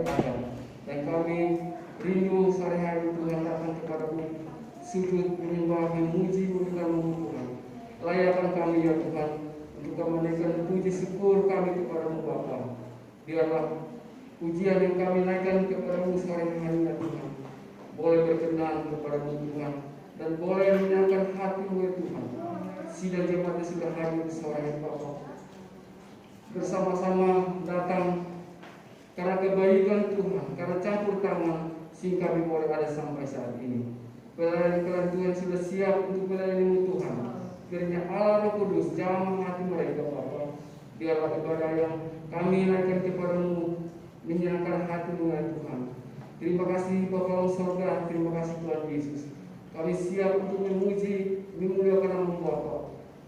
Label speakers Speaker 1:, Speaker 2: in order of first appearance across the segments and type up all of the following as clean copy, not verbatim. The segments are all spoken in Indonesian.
Speaker 1: ada. Dan kami rindu sehari-hari Tuhan datang kepada-Mu, sujud, menyembah, memuji, mendengar-Mu Tuhan. Layakkan kami ya Tuhan, untuk kami menaikkan puji syukur kami kepada-Mu Bapa. Biarlah pujian yang kami naikkan kepada-Mu sehari-hari ya Tuhan, boleh berkenan kepada-Mu Tuhan, dan boleh menyenangkan hati-Mu ya Tuhan. Sidang jemaat yang sudah hadir sore hari Bapa, bersama-sama datang karena kebaikan Tuhan, karena campur tangan sehingga kami boleh ada sampai saat ini. Pelayanan Tuhan sudah siap untuk melayani Tuhan. Kiranya Allah Roh Kudus jamah hati mereka Bapa. Biarlah ibadah yang kami naikkan kepada-Mu menyenangkan hati-Mu ya Tuhan. Terima kasih Bapa Surga, terima kasih Tuhan Yesus. Kami siap untuk memuji, memuliakan nama Bapa.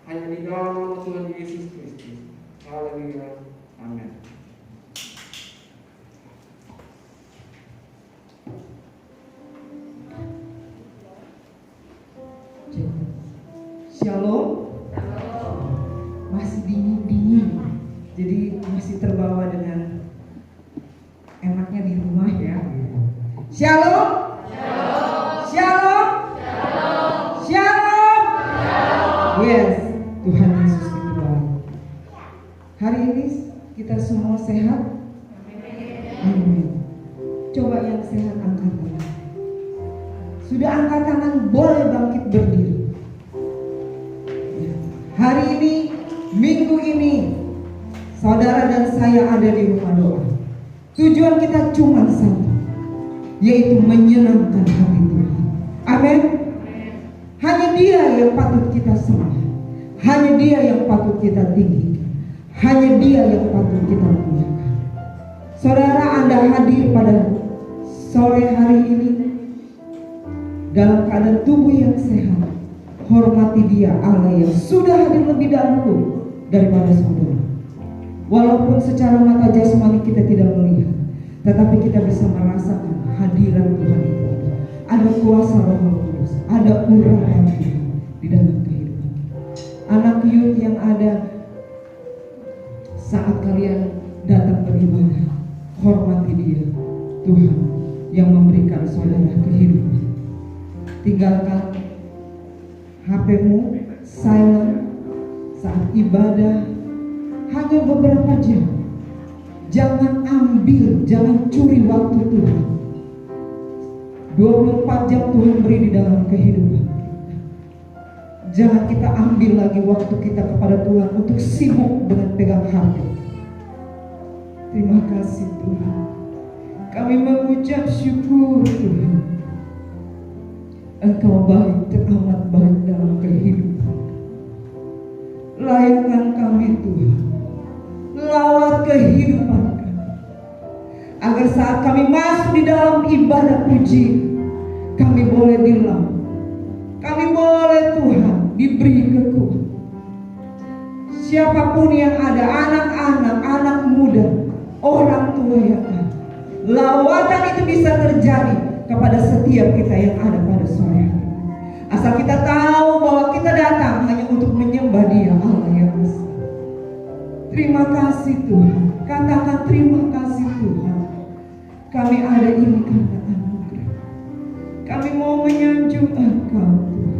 Speaker 1: Hanya di dalam nama Tuhan Yesus Kristus. Haleluya. Amin.
Speaker 2: Shalom. Masih dingin, jadi masih terbawa dengan enaknya di rumah ya. Shalom. Shalom. Shalom. Yes, Tuhan Yesus itu baik. Hari ini kita semua sehat. Amin. Coba yang sehat angkat tangan. Sudah angkat tangan, boleh bangkit berdiri. Hari ini, minggu ini, saudara dan saya ada di rumah doa. Tujuan kita cuma satu, yaitu menyenangkan hati Tuhan. Amin. Hanya Dia yang patut kita sembah, hanya Dia yang patut kita tinggikan, hanya Dia yang patut kita muliakan. Saudara, Anda hadir pada sore hari ini dalam keadaan tubuh yang sehat. Hormati Dia, Allah yang sudah hadir lebih dahulu daripada saudara. Walaupun secara mata jasmani kita tidak melihat, tetapi kita bisa merasakan hadiran Tuhan itu. Ada kuasa Roh Kudus, ada urapan Tuhan di dalam kehidupan kita. Anak youth yang ada saat kalian datang beribadah, hormati Dia, Tuhan yang memberikan saudara kehidupan. Tinggalkan HP-mu silent saat ibadah hanya beberapa jam. Jangan ambil, jangan curi waktu Tuhan. 24 jam Tuhan beri di dalam kehidupan kita. Jangan kita ambil lagi waktu kita kepada Tuhan untuk sibuk dengan pegang HP. Terima kasih Tuhan. Kami mengucap syukur Tuhan. Engkau baik, teramat baik dalam kehidupan. Layakkan kami Tuhan, lawat kehidupan kami, agar saat kami masuk di dalam ibadah puji, kami boleh dilawan, kami boleh Tuhan diberi kekuatan. Siapapun yang ada, anak-anak, anak muda, orang tua yang ada, lawatan itu bisa terjadi kepada setiap kita yang ada pada sore hari. Asal kita tahu bahwa kita datang hanya untuk menyembah Dia, Allah yang besar. Terima kasih Tuhan. Katakan terima kasih Tuhan. Kami ada ini karena anugerah. Kami mau menyanjung Engkau Tuhan.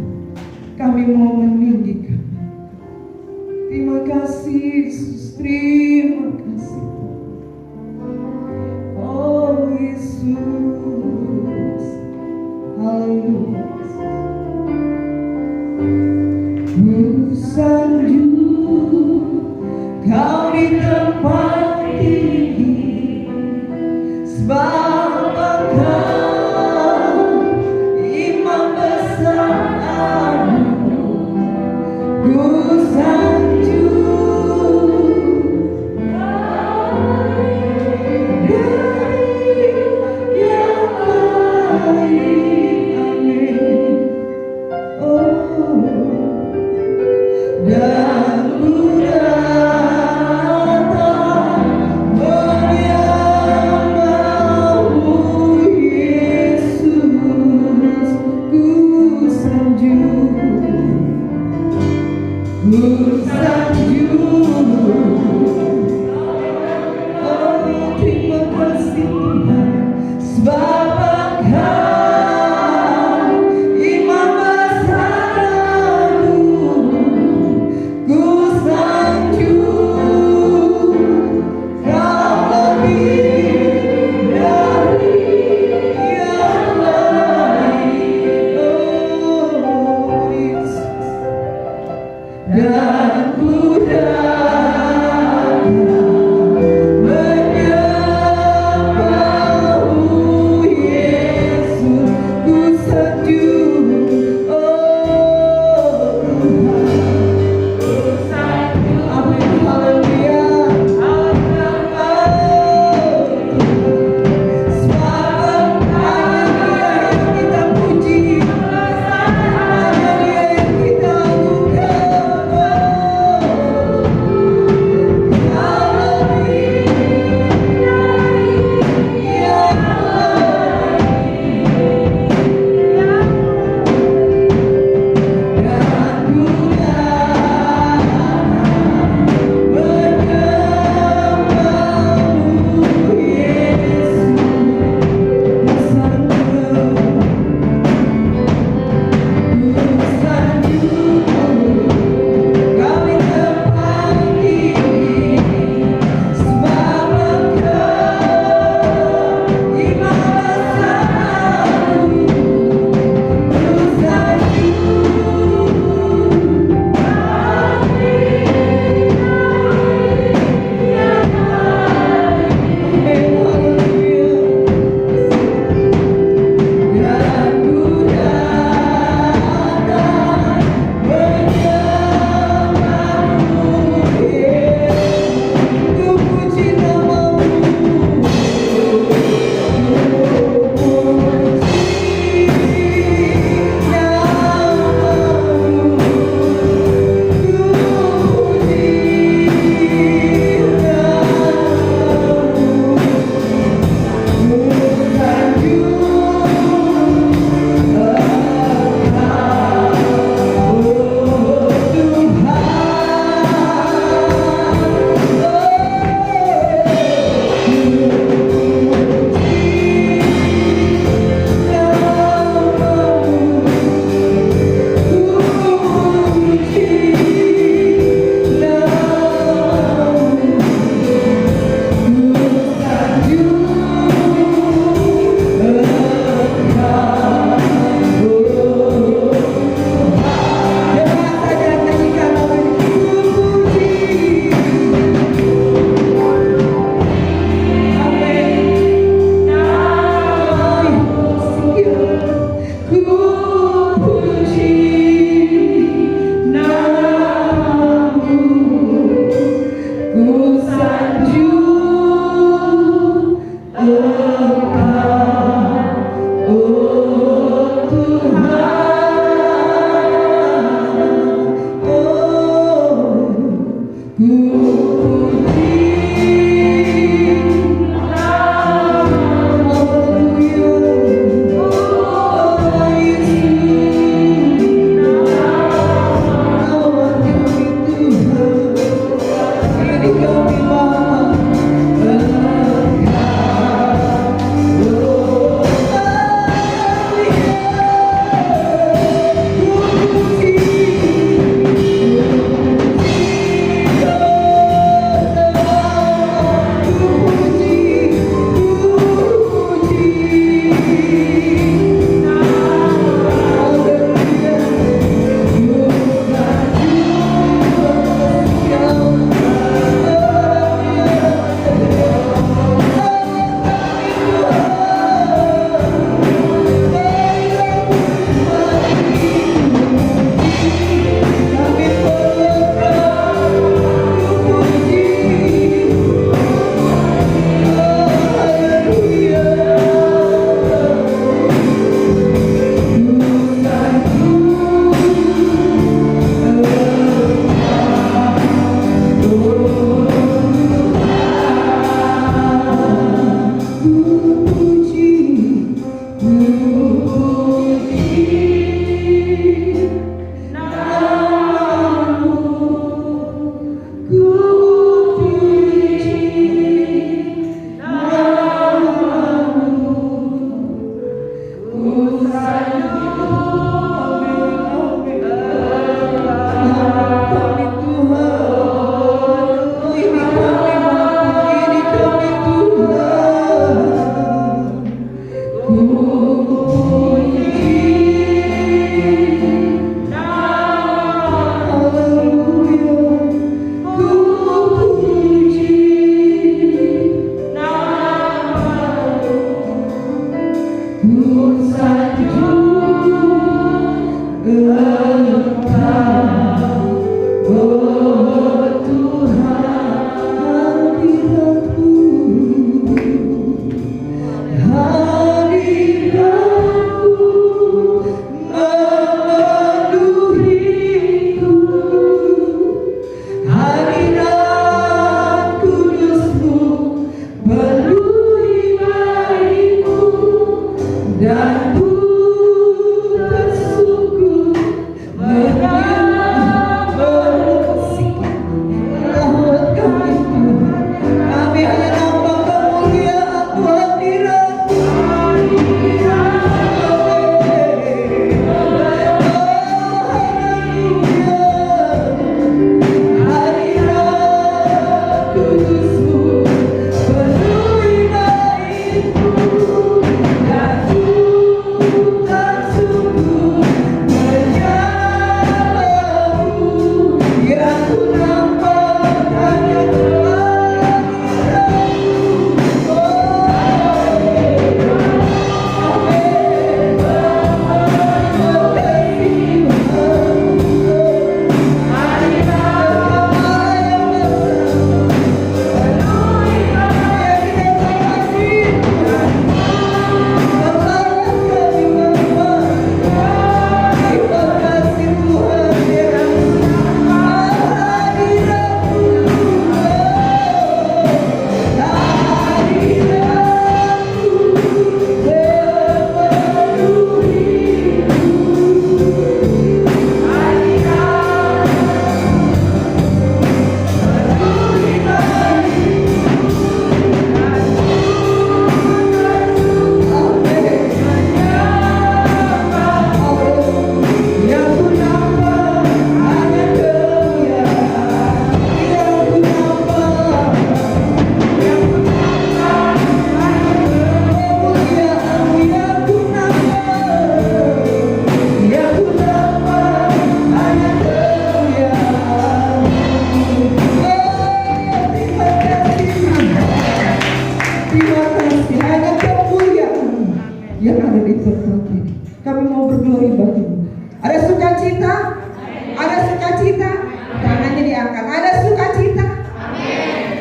Speaker 2: Kami mau meninggikan Engkau. Terima kasih Yesus. Terima kasih Tuhan. Oh Yesus. Haleluya. Sanjung Kau di tempat tinggi, sebab Engkau Imam besar anugerah. Ku sanjung dari yang baik. Dan ku datang menyembah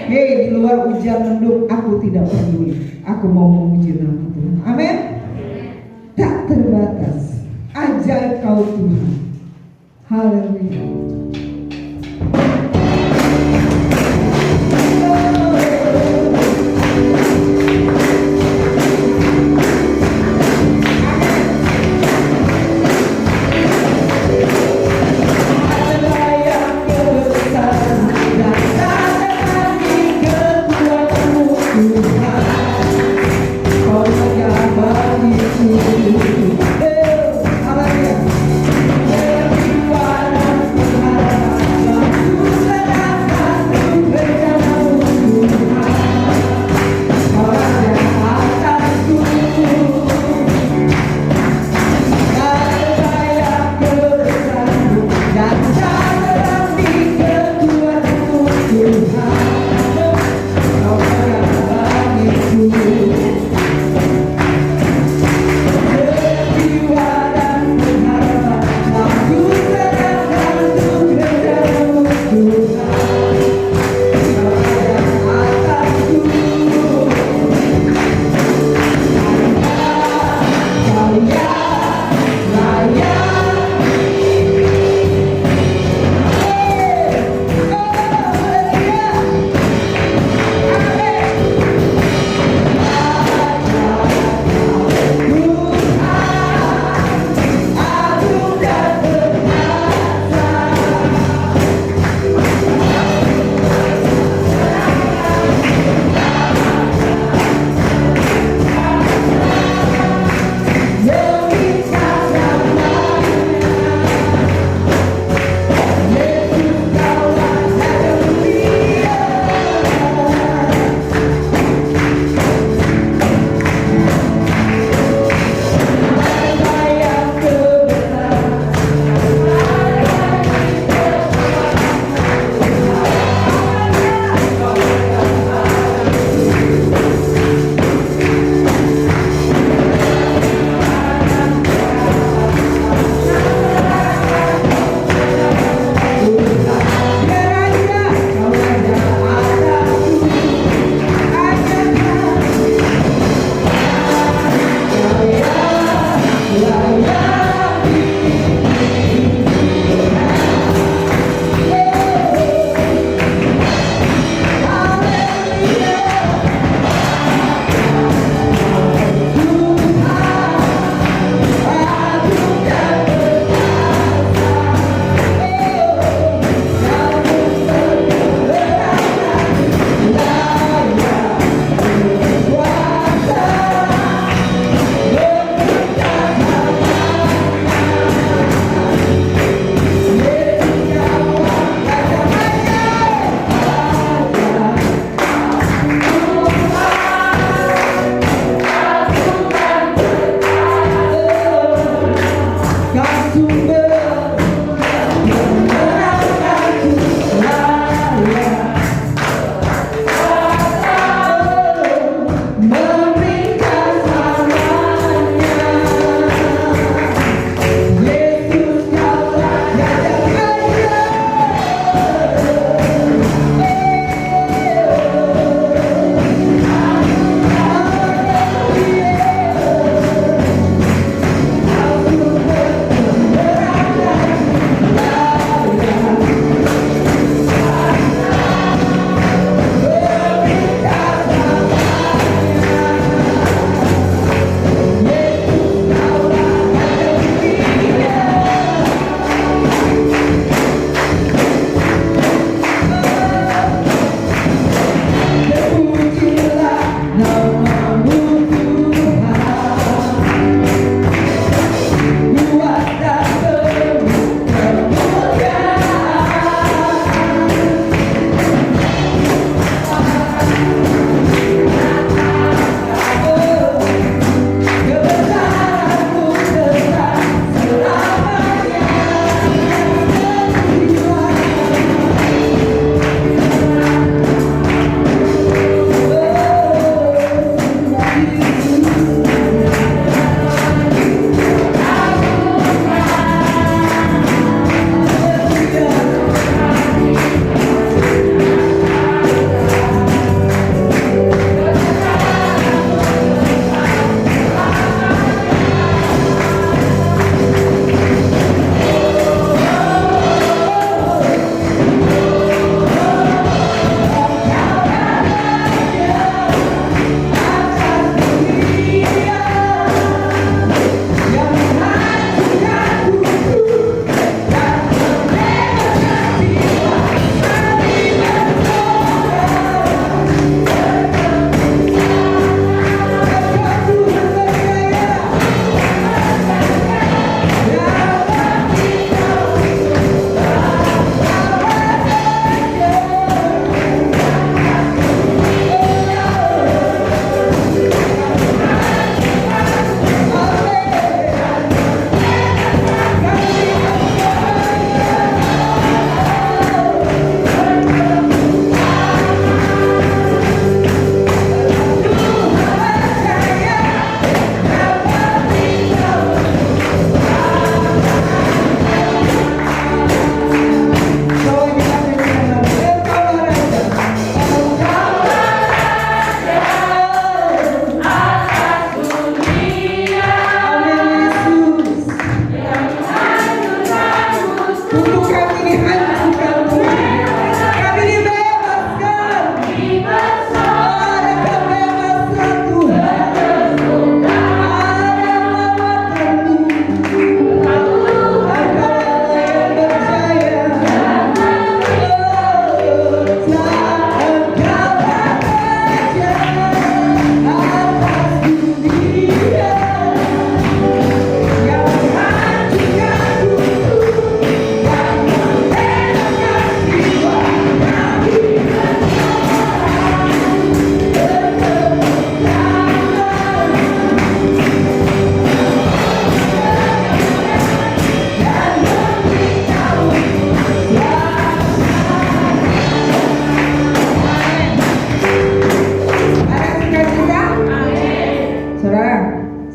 Speaker 2: Hei, di luar hujan mendung, aku tidak peduli. Aku aku mau memuji nama Tuhan. Amin. Tak terbatas. Ajaib kau Tuhan. Haleluya. Hallelujah.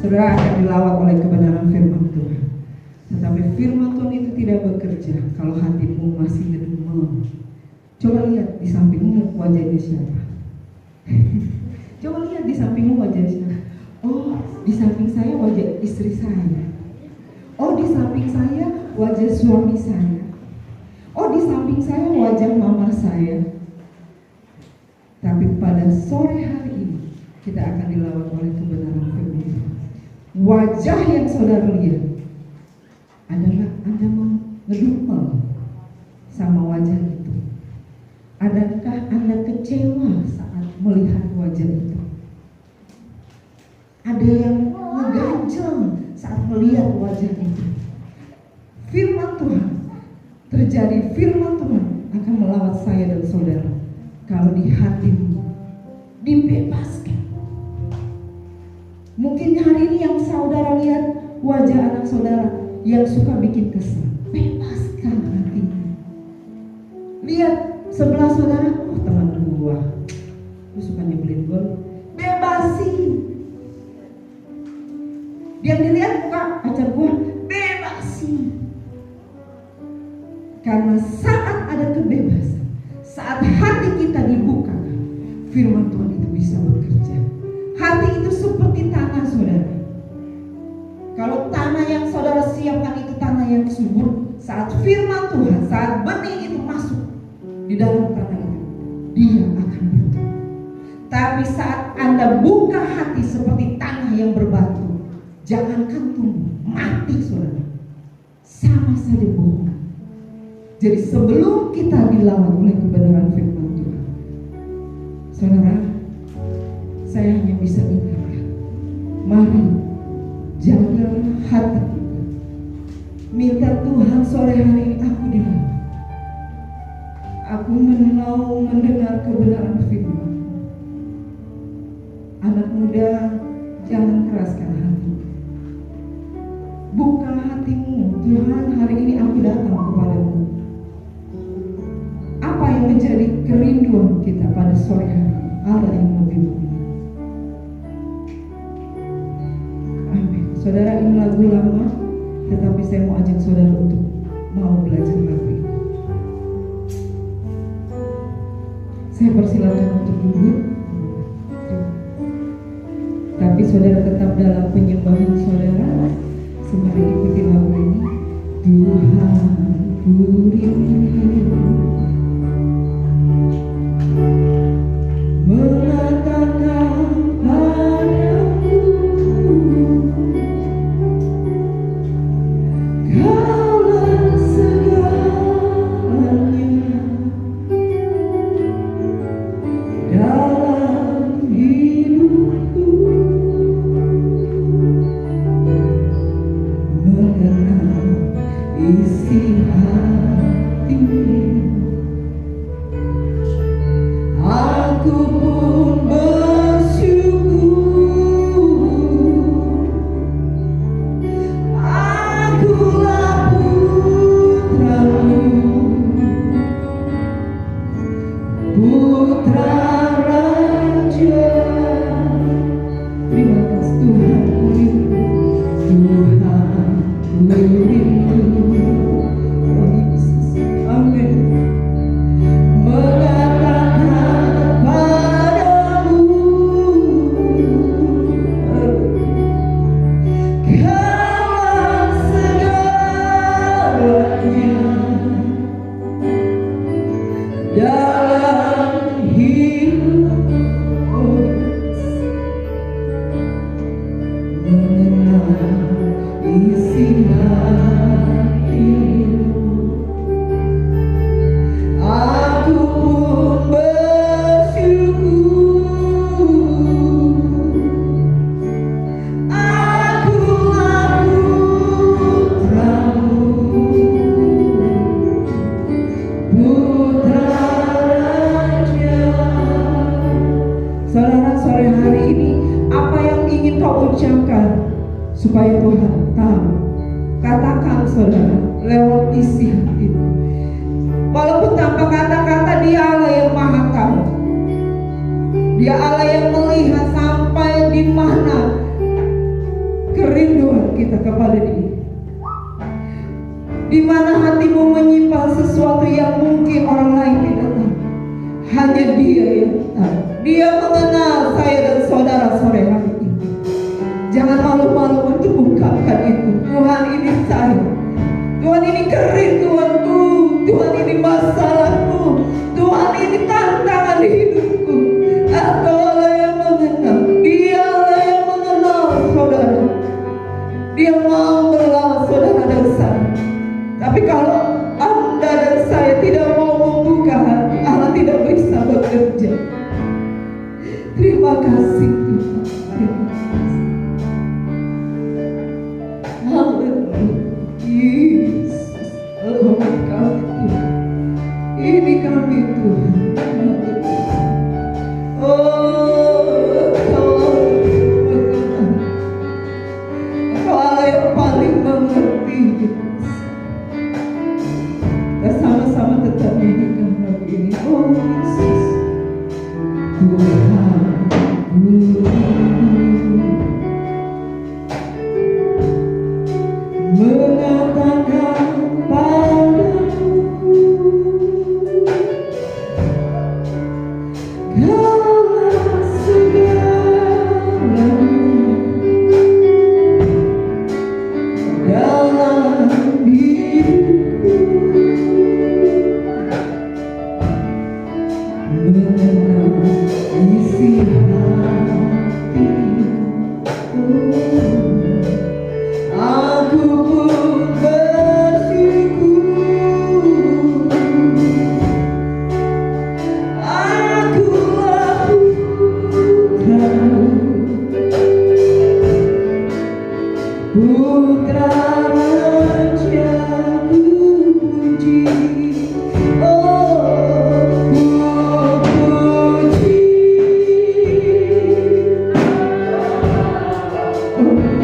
Speaker 2: saudara akan dilawat oleh kebenaran firman Tuhan. Tetapi firman Tuhan itu tidak bekerja kalau hatimu masih ngedumel. Coba lihat di sampingmu wajahnya siapa. Coba lihat di sampingmu wajah siapa. Oh, di samping saya wajah istri saya. Oh, di samping saya wajah suami saya. Oh, di samping saya wajah mama saya. Tapi pada sore hari ini kita akan dilawat oleh kebenaran firman Tuhan. Wajah yang saudara lihat adalah Anda ngedumel sama wajah itu. Adakah Anda kecewa saat melihat wajah itu? Ada yang ngeganjel saat melihat wajah itu. Firman Tuhan terjadi, firman Tuhan akan melawat saya dan saudara. Kalau di hatimu dibebaskan. Mungkin hari ini yang saudara lihat wajah anak saudara yang suka bikin kesal, bebaskan hatinya. Lihat sebelah saudara, oh teman gua, lu suka nyebelin gua, bebasin. Dia dilihat muka pacar gua, bebasin. Karena saat ada kebebasan, saat hati kita dibuka, firman Tuhan itu bisa bekerja. Hati itu seperti tanah, saudara. Kalau tanah yang saudara siapkan itu tanah yang subur, saat firman Tuhan, saat benih itu masuk di dalam tanah itu, dia akan bertumbuh. Tapi saat Anda buka hati seperti tanah yang berbatu, jangankan tumbuh, mati, saudara. Sama saja bohong. Jadi sebelum kita dilawat oleh kebenaran firman Tuhan, saudara, saya hanya bisa ingatkan, mari jaga hati kita. Minta Tuhan sore hari ini aku dilawat. Aku mau mendengar kebenaran firman. Anak muda, jangan keraskan hati. Buka hatimu. Tuhan, hari ini aku datang kepadamu. Apa yang menjadi kerinduan kita pada sore hari? Allah yang lebih mulia. Amin. Saudara, ini lagu lama, tetapi saya mau ajak saudara untuk mau belajar lagu ini. Saya persilakan untuk duduk. Tapi saudara tetap dalam penyembahan saudara. Sembari ikuti lagu ini. Tuhan, ku rindu mengatakan padamu, Kaulah segalanya dalam hidupku. Mengenal isi hatimu, aku pun bersyukur. Akulah putramu, putra raja. Terima kasih Tuhan, Tuhan rindu. Oh Yesus, amin. Mengatakan padamu, Kaulah segalanya dalam hidupku. Mengenal isi hatimu, aku pun bersyukur. Akulah putramu, putra raja. Saudara, sore hari ini apa yang ingin kau ucapkan supaya Tuhan tahu? Katakan saudara lewat isi hati. Walaupun tanpa kata-kata, Dia Allah yang maha tahu. Dia Allah yang melihat sampai di mana kita kepada Dia. Di mana hatimu menyimpan sesuatu yang mungkin orang lain tidak tahu, hanya Dia yang tahu. Dia mengenal saya dan saudara sore hari ini. Jangan malu-malu untuk ungkapkan itu. Tuhan, ini saya. Tuhan, ini kerinduanku. Tuhan, ini masalahku. Tuhan, ini tantangan hidupku. Engkaulah yang mengenal. Dialah yang mengenal saudara. Dia mau menolong saudara dan saya. Tapi kalau Anda dan saya tidak mau membuka hati, Allah tidak bisa bekerja. Terima kasih Tuhan. Terima kasih. Haleluya. Yesus. Oh kami Tuhan. Ini kami Tuhan. Oh Kau Allah yang paling mengerti. Kita sama-sama tetap nyanyikan lagu ini. Oh Yesus, Tuhan, mengatakan padamu, Kaulah segalanya dalam hidupku. Mengenal isi hatiku, aku pun bersyukur. Akulah putra raja puji. Oh puji, Tuhan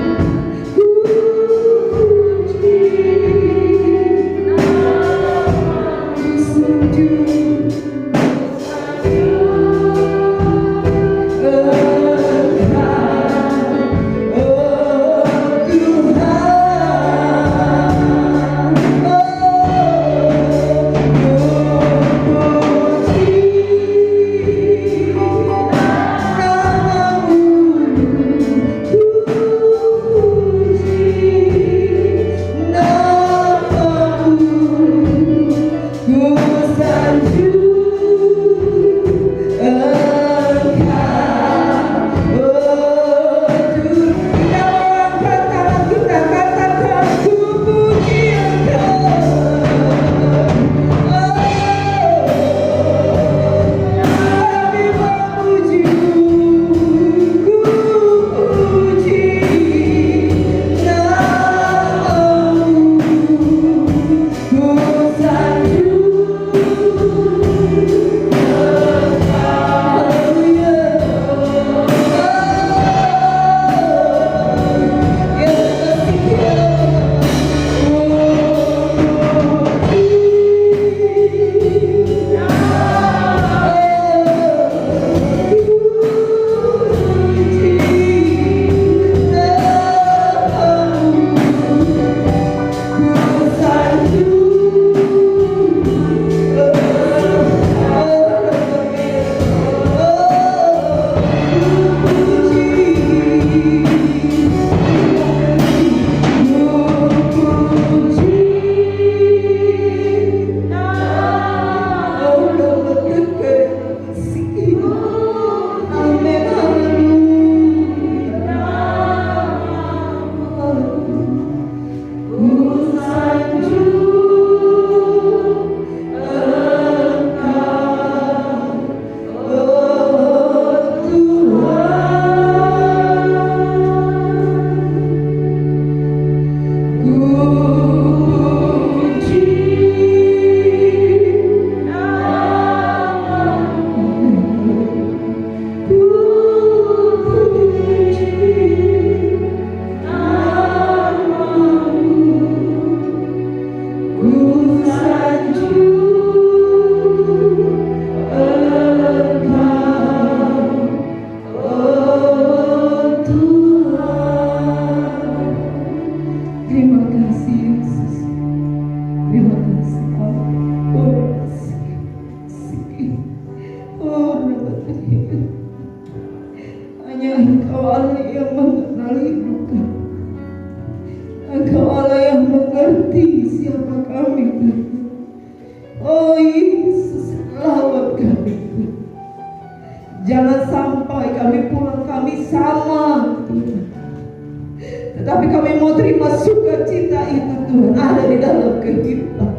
Speaker 2: Tetapi kami mau terima sukacita itu Tuhan ada di dalam kehidupan.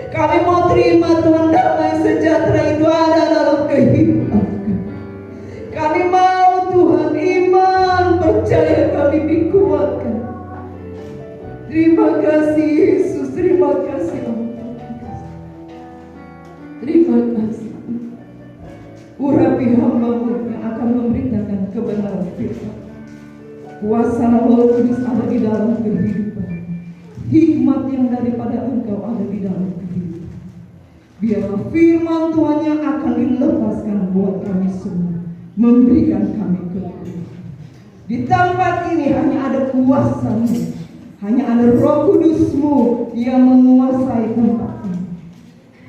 Speaker 2: Kami mau terima Tuhan damai sejahtera itu ada dalam kehidupan. Kami mau Tuhan iman percaya kami dikuatkan. Terima kasih Yesus, terima kasih Allah. Terima kasih. Urapi hamba-Mu yang akan memberitakan kebenaran firman. Kuasa Roh Kudus ada di dalam kehidupan. Hikmat yang daripada Engkau ada di dalam kehidupan. Biarlah firman Tuhan yang akan dilepaskan buat kami semua, memberikan kami kekuatan. Di tempat ini hanya ada kuasa-Mu, hanya ada Roh Kudus-Mu yang menguasai tempat ini.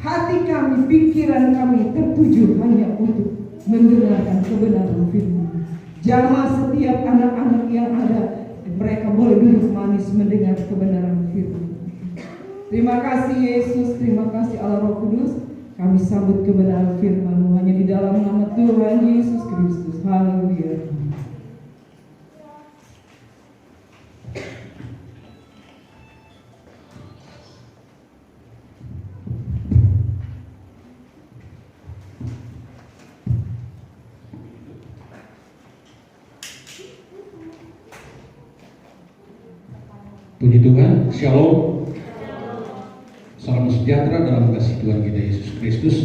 Speaker 2: Hati kami, pikiran kami tertuju hanya untuk mendengarkan kebenaran firman. Jamah setiap anak-anak yang ada, mereka boleh duduk manis mendengar kebenaran firman. Terima kasih Yesus, terima kasih Allah Roh Kudus. Kami sambut kebenaran firman-Mu hanya di dalam nama Tuhan Yesus Kristus. Haleluya.
Speaker 3: Puji Tuhan, Shalom. Salam sejahtera dalam kasih Tuhan kita Yesus Kristus.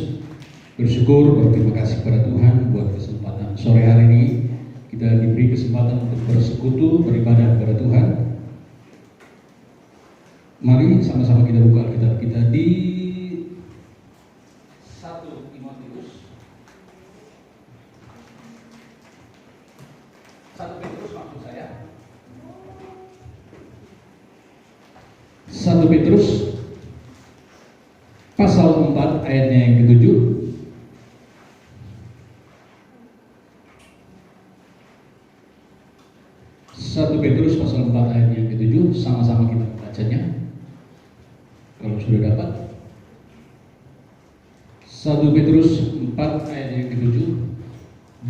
Speaker 3: Bersyukur, berterima kasih kepada Tuhan buat kesempatan sore hari ini. Kita diberi kesempatan untuk bersekutu, beribadah kepada Tuhan. Mari sama-sama kita buka Alkitab kita di 1 Timotius. 1 Petrus maksud saya. 1 Petrus pasal 4 ayatnya yang ke-7. 1 Petrus pasal 4 ayat yang ke-7, sama-sama kita bacanya. Kalau sudah dapat. 1 Petrus 4 ayat yang ke-7.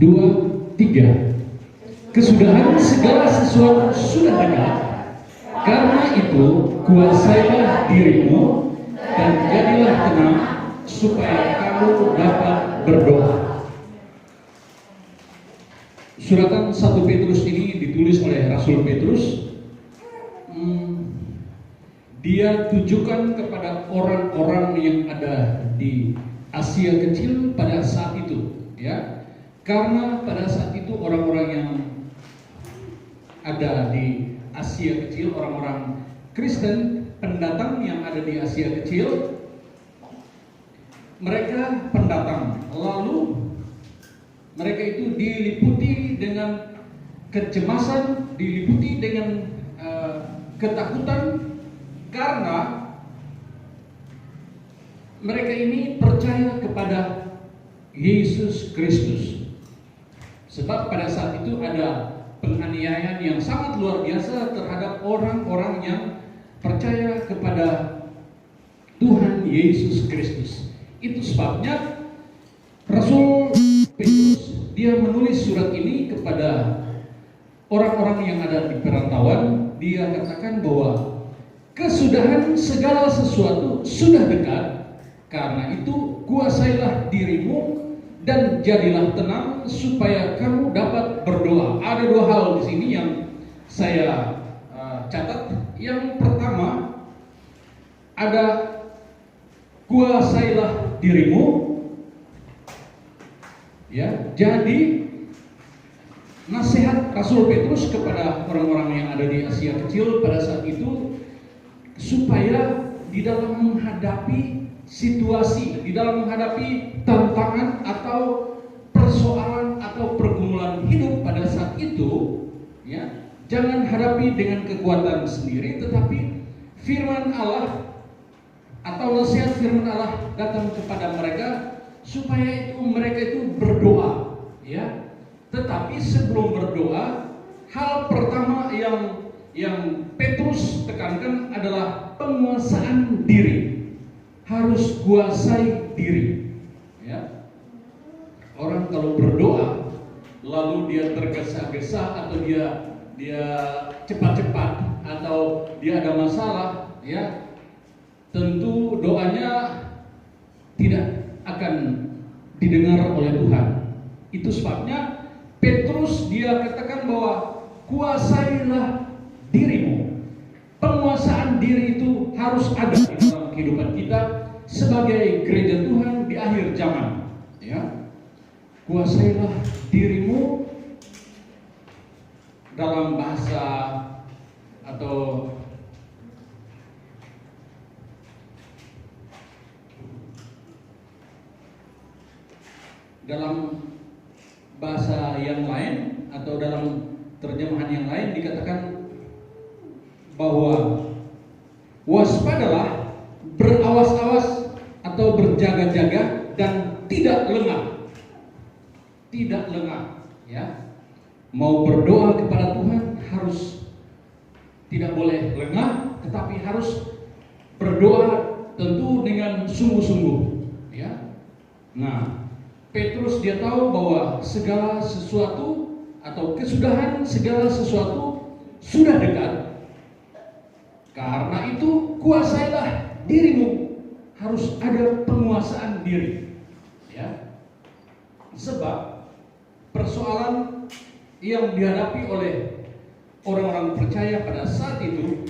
Speaker 3: 2, 3. Kesudahan segala sesuatu sudah dekat. Karena itu kuasailah dirimu dan jadilah tenang supaya kamu dapat berdoa. Suratan 1 Petrus ini ditulis oleh Rasul Petrus. Dia tujukan kepada orang-orang yang ada di Asia Kecil pada saat itu, ya. Karena pada saat itu orang-orang yang ada di Asia Kecil, orang-orang Kristen pendatang yang ada di Asia Kecil, mereka pendatang, lalu mereka itu diliputi dengan kecemasan, diliputi dengan ketakutan karena mereka ini percaya kepada Yesus Kristus. Sebab pada saat itu ada penganiayaan yang sangat luar biasa terhadap orang-orang yang percaya kepada Tuhan Yesus Kristus. Itu sebabnya Rasul Petrus dia menulis surat ini kepada orang-orang yang ada di perantauan. Dia katakan bahwa kesudahan segala sesuatu sudah dekat. Karena itu kuasailah dirimu dan jadilah tenang supaya kamu dapat berdoa. Ada dua hal di sini yang saya catat. Yang pertama, ada kuasailah dirimu. Ya, jadi nasihat Rasul Petrus kepada orang-orang yang ada di Asia Kecil pada saat itu supaya di dalam menghadapi situasi, di dalam menghadapi tantangan atau persoalan atau pergumulan hidup pada saat itu, ya, jangan hadapi dengan kekuatan sendiri, tetapi firman Allah atau nasihat firman Allah datang kepada mereka supaya mereka itu berdoa, ya. Tetapi sebelum berdoa, hal pertama yang Petrus tekankan adalah penguasaan diri. Harus kuasai diri, ya. Orang kalau berdoa lalu dia tergesa-gesa atau dia dia cepat-cepat atau dia ada masalah, ya, tentu doanya tidak akan didengar oleh Tuhan. Itu sebabnya Petrus dia katakan bahwa kuasailah dirimu. Penguasaan diri itu harus ada di dalam kehidupan kita sebagai gereja Tuhan di akhir zaman, ya. Kuasailah dirimu dalam bahasa atau dalam bahasa yang lain atau dalam terjemahan yang lain dikatakan bahwa waspadalah, berawas-awas atau berjaga-jaga dan tidak lengah. Tidak lengah, ya. Mau berdoa kepada Tuhan harus tidak boleh lengah, tetapi harus berdoa tentu dengan sungguh-sungguh, ya. Nah, Petrus dia tahu bahwa segala sesuatu atau kesudahan segala sesuatu sudah dekat. Karena itu kuasailah dirimu, harus ada penguasaan diri, ya. Sebab persoalan yang dihadapi oleh orang-orang percaya pada saat itu,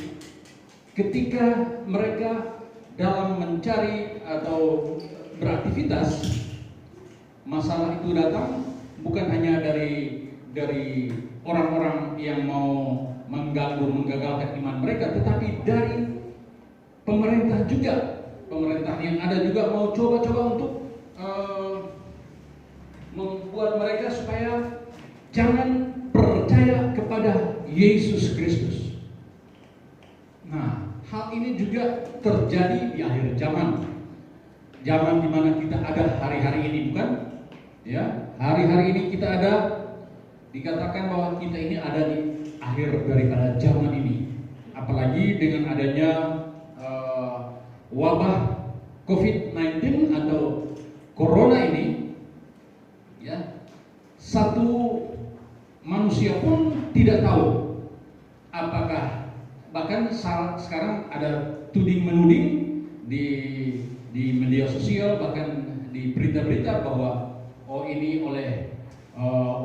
Speaker 3: ketika mereka dalam mencari atau beraktivitas, masalah itu datang bukan hanya dari orang-orang yang mau menggagalkan iman mereka, tetapi dari pemerintah juga. Pemerintah yang ada juga mau coba-coba untuk membuat mereka supaya jangan percaya kepada Yesus Kristus. Nah, hal ini juga terjadi di akhir zaman. Zaman di mana kita ada hari-hari ini, bukan? Ya, hari-hari ini kita ada, dikatakan bahwa kita ini ada di akhir daripada zaman ini. Apalagi dengan adanya wabah COVID-19 atau Corona ini, ya, satu manusia pun tidak tahu apakah, bahkan sekarang ada tuding menuding di media sosial, bahkan di berita-berita bahwa ini oleh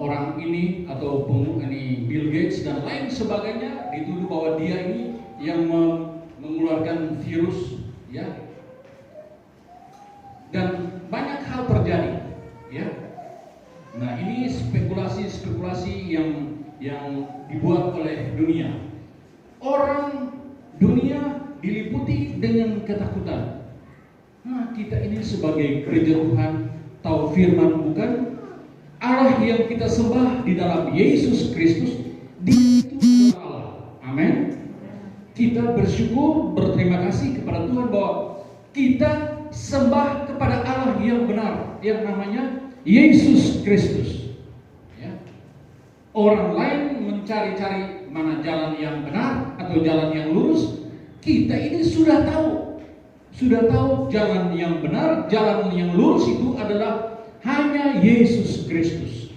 Speaker 3: orang ini atau ini Bill Gates dan lain sebagainya, dituduh bahwa dia ini yang mengeluarkan virus, ya. Dan banyak hal terjadi, ya. Nah, ini spekulasi yang dibuat oleh dunia. Orang dunia diliputi dengan ketakutan. Nah, kita ini sebagai gereja Tuhan tahu firman, bukan? Allah yang kita sembah di dalam Yesus Kristus, Dia itu adalah Allah. Amin. Kita bersyukur, berterima kasih kepada Tuhan bahwa kita sembah kepada Allah yang benar, yang namanya Yesus Kristus, ya. Orang lain mencari-cari mana jalan yang benar atau jalan yang lurus. Kita ini sudah tahu jalan yang benar, jalan yang lurus itu adalah hanya Yesus Kristus.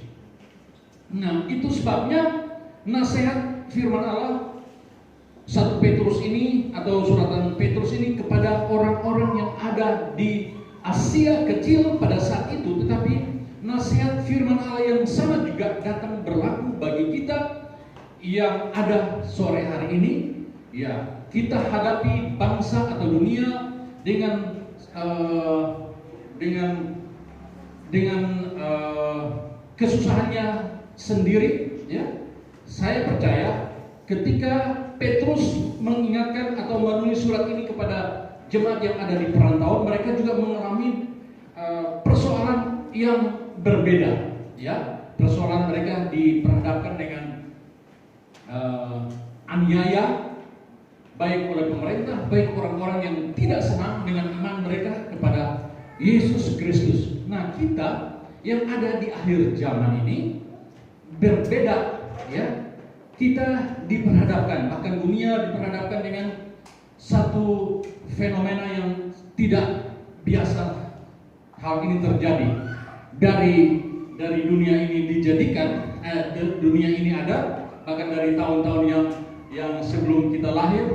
Speaker 3: Nah, itu sebabnya nasihat firman Allah 1 Petrus ini atau suratan Petrus ini kepada orang-orang yang ada di Asia kecil pada saat itu, tetapi nasihat firman Allah yang sama juga datang berlaku bagi kita yang ada sore hari ini. Ya, kita hadapi bangsa atau dunia dengan kesusahannya sendiri, ya. Saya percaya ketika Petrus mengingatkan atau menulis surat ini kepada jemaat yang ada di perantauan, mereka juga mengalami persoalan yang berbeda, ya. Persoalan mereka diperhadapkan dengan aniaya, baik oleh pemerintah, baik orang-orang yang tidak senang dengan iman mereka kepada Yesus Kristus. Nah, kita yang ada di akhir zaman ini berbeda, ya. Kita diperhadapkan, bahkan dunia diperhadapkan dengan satu fenomena yang tidak biasa. Hal ini terjadi dari dunia ini dijadikan, dunia ini ada, bahkan dari tahun-tahun yang sebelum kita lahir.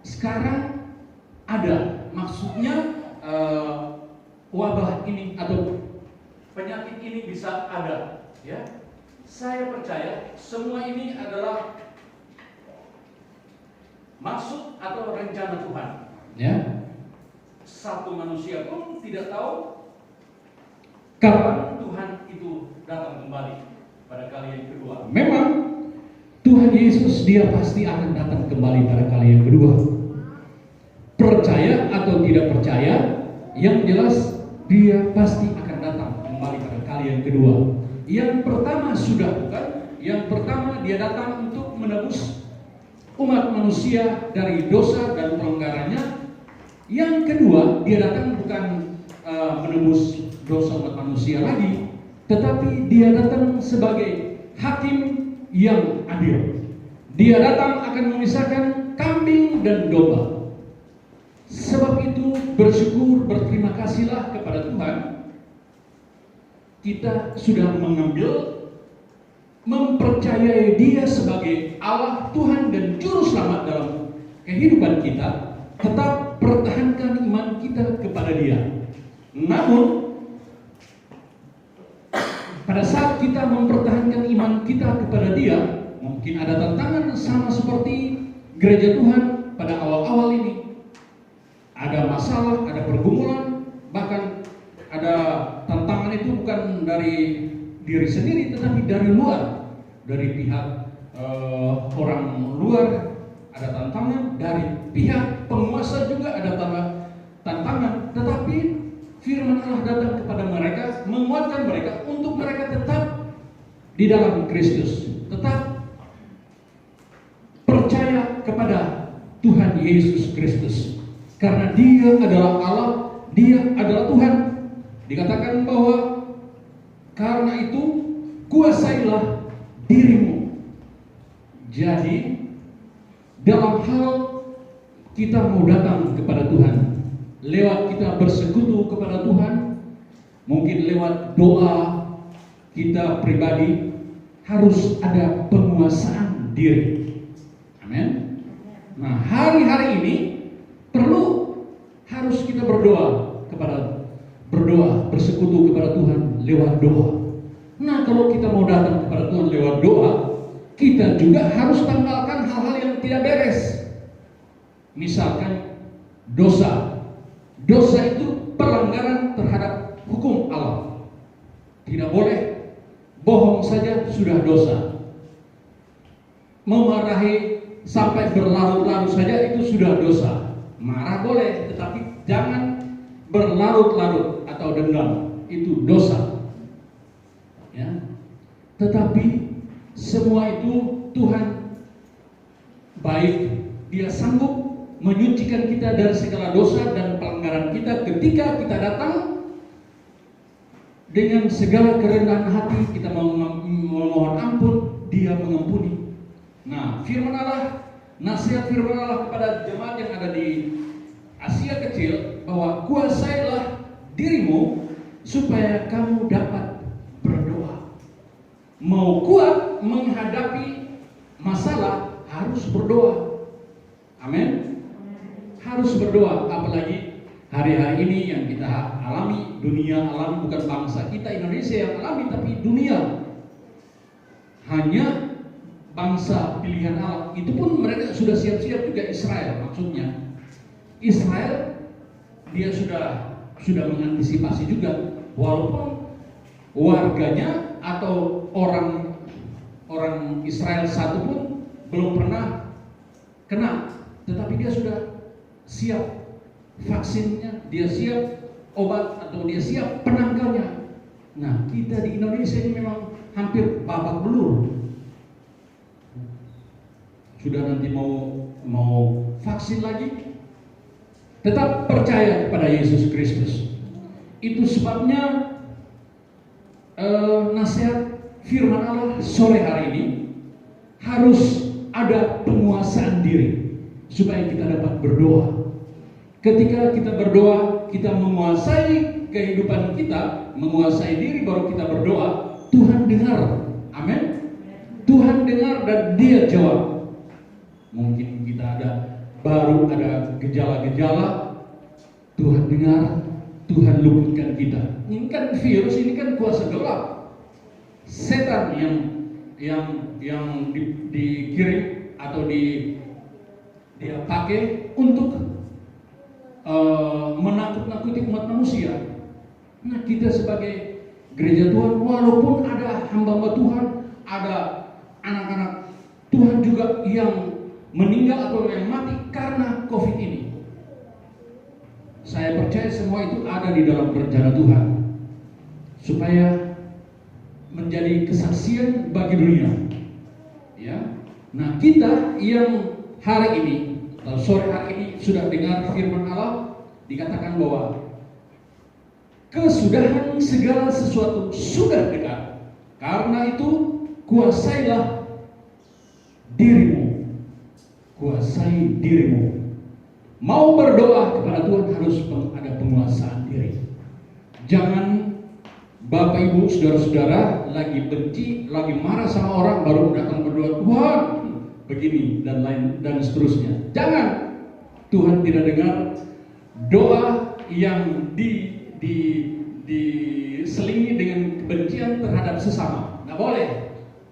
Speaker 3: Sekarang ada, maksudnya wabah ini atau penyakit ini bisa ada, ya. Saya percaya semua ini adalah maksud atau rencana Tuhan, ya. Satu manusia pun tidak tahu kapan Tuhan itu datang kembali pada kali yang kedua. Memang Tuhan Yesus dia pasti akan datang kembali pada kali yang kedua. Percaya atau tidak percaya, yang jelas dia pasti akan datang kembali pada kali yang kedua. Yang pertama sudah bukan, yang pertama dia datang untuk menebus umat manusia dari dosa dan pelanggarannya. Yang kedua, dia datang bukan menebus dosa umat manusia lagi, tetapi dia datang sebagai hakim yang adil. Dia datang akan memisahkan kambing dan domba. Sebab itu bersyukur, berterima kasihlah kepada Tuhan. Kita sudah mempercayai Dia sebagai Allah, Tuhan dan Juru Selamat dalam kehidupan kita. Tetap pertahankan iman kita kepada Dia. Namun pada saat kita mempertahankan iman kita kepada Dia, mungkin ada tantangan sama seperti gereja Tuhan pada awal-awal ini. Ada masalah, ada pergumulan, bahkan ada tantangan itu bukan dari diri sendiri, tetapi dari luar, dari pihak orang luar ada tantangan, dari pihak penguasa juga ada tantangan. Tetapi firman Allah datang kepada mereka, menguatkan mereka untuk mereka tetap di dalam Kristus, tetap percaya kepada Tuhan Yesus Kristus. Karena Dia adalah Allah, Dia adalah Tuhan. Dikatakan bahwa karena itu kuasailah dirimu. Jadi dalam hal kita mau datang kepada Tuhan, lewat kita bersekutu kepada Tuhan, mungkin lewat doa kita pribadi, harus ada penguasaan diri. Amin. Nah, hari-hari ini harus kita bersekutu kepada Tuhan lewat doa. Nah, kalau kita mau datang kepada Tuhan lewat doa, kita juga harus tanggalkan hal-hal yang tidak beres. Misalkan dosa. Dosa itu pelanggaran terhadap hukum Allah. Tidak boleh bohong saja sudah dosa. Memarahi sampai berlarut-larut saja itu sudah dosa. Marah boleh, tetapi jangan berlarut-larut atau dendam, itu dosa. Ya. Tetapi semua itu Tuhan baik, Dia sanggup menyucikan kita dari segala dosa dan pelanggaran kita ketika kita datang dengan segala kerendahan hati, kita memohon ampun, Dia mengampuni. Nah, firman Allah, nasihat firman Allah kepada jemaat yang ada di Asia Kecil, bahwa kuasailah dirimu supaya kamu dapat berdoa. Mau kuat menghadapi masalah, harus berdoa. Amin. Harus berdoa. Apalagi hari-hari ini yang kita alami, dunia alami, bukan bangsa kita Indonesia yang alami, tapi dunia. Hanya bangsa pilihan Allah. Itu pun mereka sudah siap-siap juga, Israel maksudnya. Israel dia sudah mengantisipasi juga, walaupun warganya atau orang Israel satu pun belum pernah kena, tetapi dia sudah siap vaksinnya, dia siap obat atau dia siap penangkalnya. Nah, kita di Indonesia ini memang hampir babak belur. Sudah nanti mau vaksin lagi. Tetap percaya kepada Yesus Kristus. Itu sebabnya nasihat firman Allah sore hari ini harus ada penguasaan diri supaya kita dapat berdoa. Ketika kita berdoa, kita menguasai kehidupan kita, menguasai diri, baru kita berdoa, Tuhan dengar. Amin. Tuhan dengar dan Dia jawab. Mungkin kita baru ada gejala-gejala, Tuhan dengar, Tuhan luputkan kita. Ini kan virus, ini kan kuasa gelap. Setan yang dikirim atau dia pakai untuk menakut-nakuti umat manusia. Nah, kita sebagai gereja Tuhan, walaupun ada hamba-hamba Tuhan, ada anak-anak Tuhan juga yang meninggal atau yang mati karena COVID ini. Saya percaya semua itu ada di dalam rencana Tuhan, supaya menjadi kesaksian bagi dunia. Ya, nah kita yang hari ini atau sore hari ini sudah dengar firman Allah, dikatakan bahwa kesudahan segala sesuatu sudah dekat. Karena itu kuasailah dirimu, kuasai dirimu. Mau berdoa kepada Tuhan harus ada penguasaan diri. Jangan Bapak Ibu saudara-saudara lagi benci, lagi marah sama orang baru datang berdoa, Tuhan begini dan lain dan seterusnya. Jangan. Tuhan tidak dengar doa yang diselingi dengan kebencian terhadap sesama. Nggak boleh.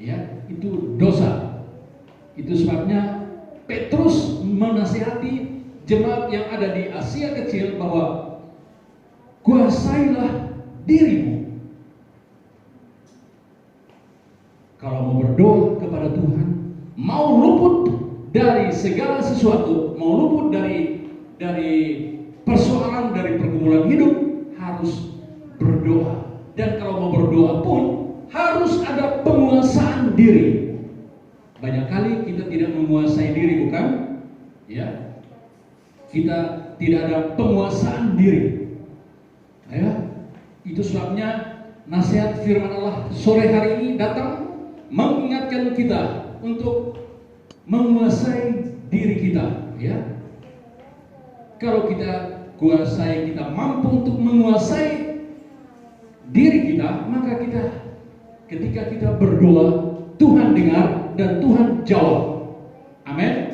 Speaker 3: Ya, itu dosa. Itu sebabnya Petrus menasihati jemaat yang ada di Asia Kecil bahwa kuasailah dirimu. Kalau mau berdoa kepada Tuhan, mau luput dari segala sesuatu, mau luput dari persoalan, dari pergumulan hidup, harus berdoa. Dan kalau mau berdoa pun harus ada penguasaan diri. Banyak kali kita tidak menguasai diri, bukan? Ya. Kita tidak ada penguasaan diri. Ya, itu sebabnya nasihat firman Allah sore hari ini datang mengingatkan kita untuk menguasai diri kita. Ya, kalau kita kuasai, kita mampu untuk menguasai diri kita, maka ketika kita berdoa, Tuhan dengar dan Tuhan jawab. Amin.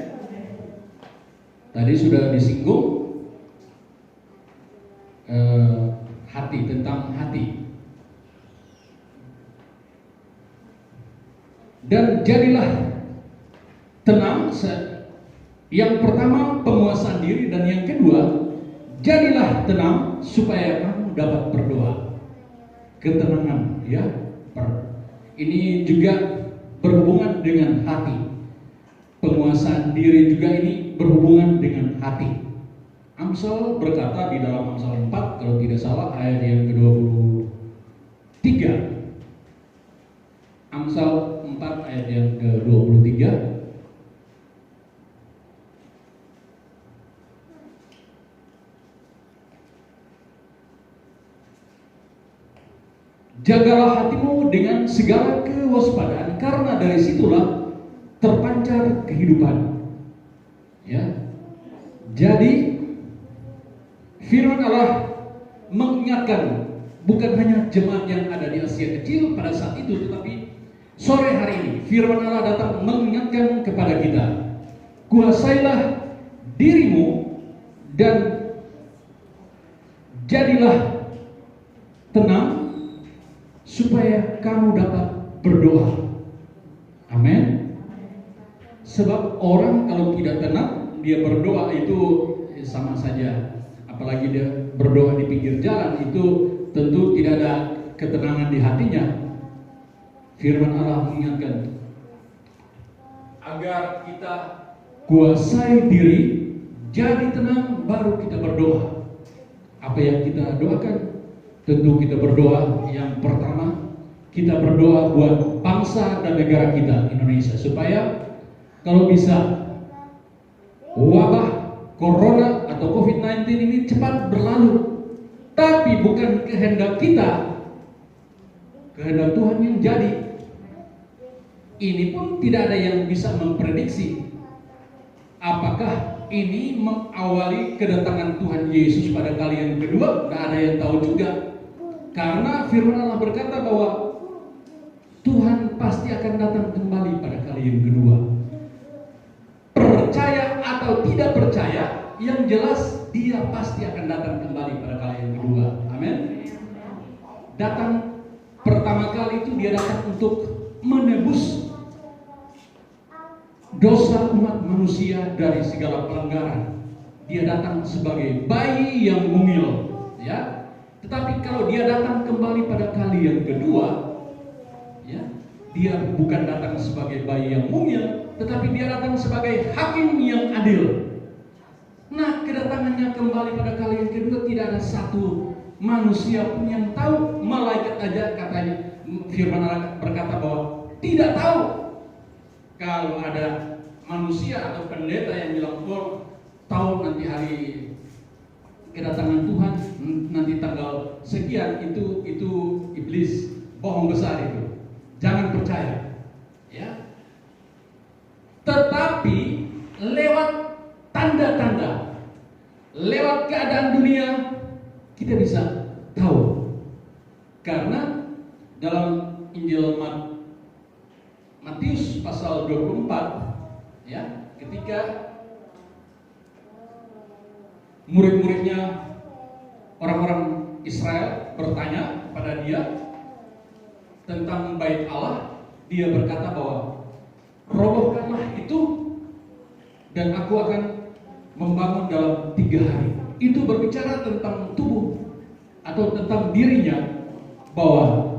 Speaker 3: Tadi sudah disinggung hati, tentang hati. Dan jadilah tenang. Yang pertama penguasaan diri, dan yang kedua jadilah tenang supaya kamu dapat berdoa. Ketenangan, ya. Ini juga berhubungan dengan hati. Penguasaan diri juga ini berhubungan dengan hati. Amsal berkata di dalam Amsal 4, kalau tidak salah ayat yang ke-23. Amsal 4 ayat yang ke-23. Jagalah hatimu dengan segala kewaspadaan, karena dari situlah terpancar kehidupan. Ya. Jadi firman Allah mengingatkan bukan hanya jemaat yang ada di Asia Kecil pada saat itu, tetapi sore hari ini firman Allah datang mengingatkan kepada kita. Kuasailah dirimu dan jadilah tenang supaya kamu dapat berdoa. Amin. Sebab orang kalau tidak tenang, dia berdoa itu sama saja. Apalagi dia berdoa di pinggir jalan, itu tentu tidak ada ketenangan di hatinya. Firman Allah mengingatkan agar kita kuasai diri, jadi tenang, baru kita berdoa. Apa yang kita doakan? Tentu kita berdoa yang pertama, kita berdoa buat bangsa dan negara kita, Indonesia, supaya kalau bisa wabah corona atau COVID-19 ini cepat berlalu. Tapi bukan kehendak kita, kehendak Tuhan yang jadi. Ini pun tidak ada yang bisa memprediksi apakah ini mengawali kedatangan Tuhan Yesus pada kali yang kedua. Tidak ada yang tahu juga, karena firman Allah berkata bahwa Tuhan pasti pasti akan datang kembali pada kali yang kedua. Percaya atau tidak percaya, yang jelas dia pasti akan datang kembali pada kali yang kedua. Amin. Datang pertama kali itu dia datang untuk menebus dosa umat manusia dari segala pelanggaran. Dia datang sebagai bayi yang mungil, ya. Tetapi kalau dia datang kembali pada kali yang kedua, ya, dia bukan datang sebagai bayi yang mungil, tetapi dia datang sebagai hakim yang adil. Nah, kedatangannya kembali pada kali yang kedua tidak ada satu manusia pun yang tahu. Malaikat aja katanya, firman Allah berkata bahwa tidak tahu. Kalau ada manusia atau pendeta yang bilang, oh, tahu nanti hari kedatangan Tuhan, nanti tanggal sekian, itu iblis, bohong besar itu. Jangan percaya, ya. Tetapi lewat tanda-tanda, lewat keadaan dunia, kita bisa tahu. Karena dalam Injil Matius pasal 24, ya, ketika murid-muridnya orang-orang Israel bertanya kepada dia tentang bait Allah, dia berkata bahwa robohkanlah itu dan aku akan membangun dalam 3 hari. Itu berbicara tentang tubuh atau tentang dirinya, bahwa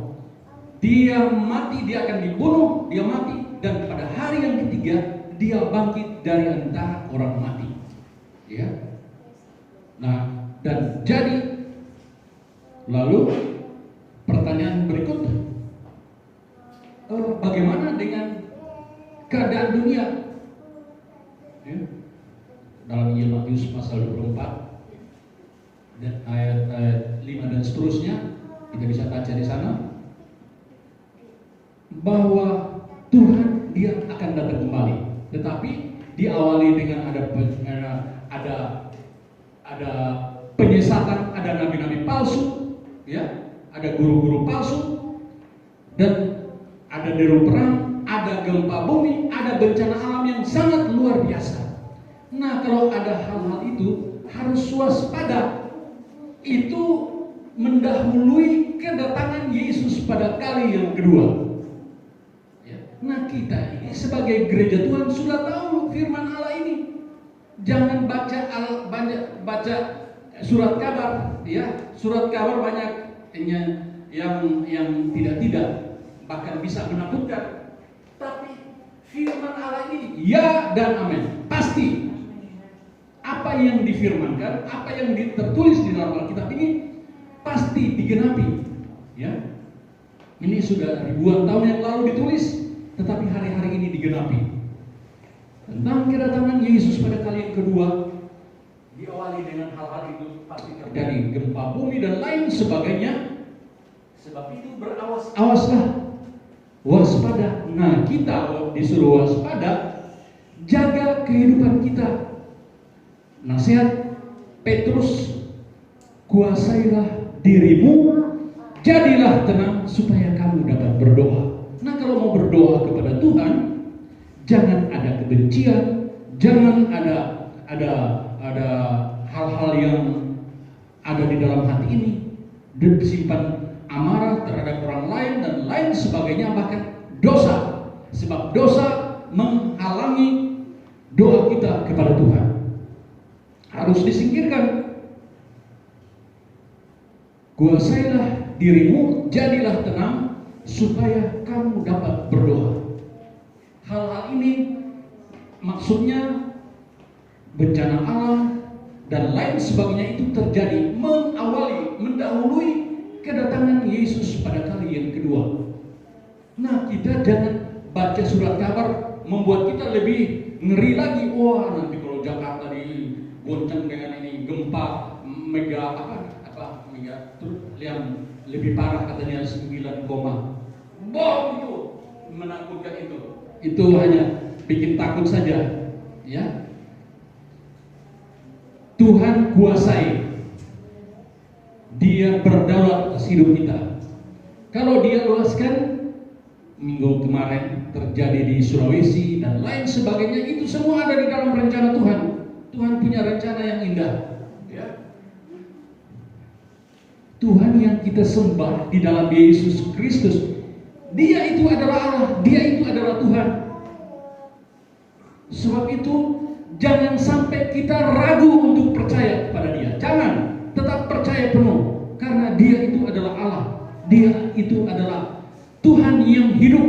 Speaker 3: dia mati, dia akan dibunuh, dia mati, dan pada hari yang ketiga dia bangkit dari antara orang mati, ya. Nah, dan jadi lalu pertanyaan berikut, bagaimana dengan keadaan dunia? Ya. Dalam Injil Matius pasal 24 dan ayat 5 dan seterusnya, kita bisa baca di sana bahwa Tuhan dia akan datang kembali, tetapi diawali dengan ada penyesatan, ada nabi-nabi palsu, ya, ada guru-guru palsu, dan ada deru perang, ada gempa bumi, ada bencana alam yang sangat luar biasa. Nah, kalau ada hal-hal itu harus waspada. Itu mendahului kedatangan Yesus pada kali yang kedua. Ya. Nah, kita ini sebagai gereja Tuhan sudah tahu firman Allah ini. Jangan baca surat kabar, ya. Surat kabar banyak yang tidak, bahkan bisa menakutkan. Tapi firman Allah ini ya dan amin, pasti. Apa yang difirmankan, apa yang tertulis di dalam Alkitab ini pasti digenapi, ya. Ini sudah ribuan tahun yang lalu ditulis, tetapi hari-hari ini digenapi. Tentang kedatangan Yesus pada kali yang kedua, diawali dengan hal-hal itu pasti terjadi gempa bumi dan lain sebagainya. Sebab itu awaslah, waspada. Nah, kita disuruh waspada, jaga kehidupan kita. Nasihat Petrus, kuasailah dirimu, jadilah tenang supaya kamu dapat berdoa. Nah, kalau mau berdoa kepada Tuhan, jangan ada kebencian, jangan ada hal-hal yang ada di dalam hati ini, dan simpan amarah terhadap orang lain dan lain sebagainya, bahkan dosa. Sebab dosa menghalangi doa kita kepada Tuhan. Harus disingkirkan. Kuasailah dirimu, jadilah tenang supaya kamu dapat berdoa. Hal-hal ini maksudnya bencana alam dan lain sebagainya itu terjadi mendahului kedatangan Yesus pada kali yang kedua. Nah, kita jangan baca surat kabar membuat kita lebih ngeri lagi. Wah, nanti kalau Jakarta digoncang dengan ini gempa mega terus yang lebih parah katanya 9, bom, itu menakutkan itu. Itu hanya bikin takut saja, ya. Tuhan kuasai. Dia berdaulat atas hidup kita. Kalau dia luaskan, minggu kemarin terjadi di Sulawesi dan lain sebagainya, itu semua ada di dalam rencana Tuhan. Tuhan punya rencana yang indah, ya. Tuhan yang kita sembah di dalam Yesus Kristus, Dia itu adalah Allah, Dia itu adalah Tuhan. Sebab itu jangan sampai kita ragu untuk percaya kepada Dia. Jangan, tetap percaya penuh, karena Dia itu adalah Allah, Dia itu adalah Tuhan yang hidup.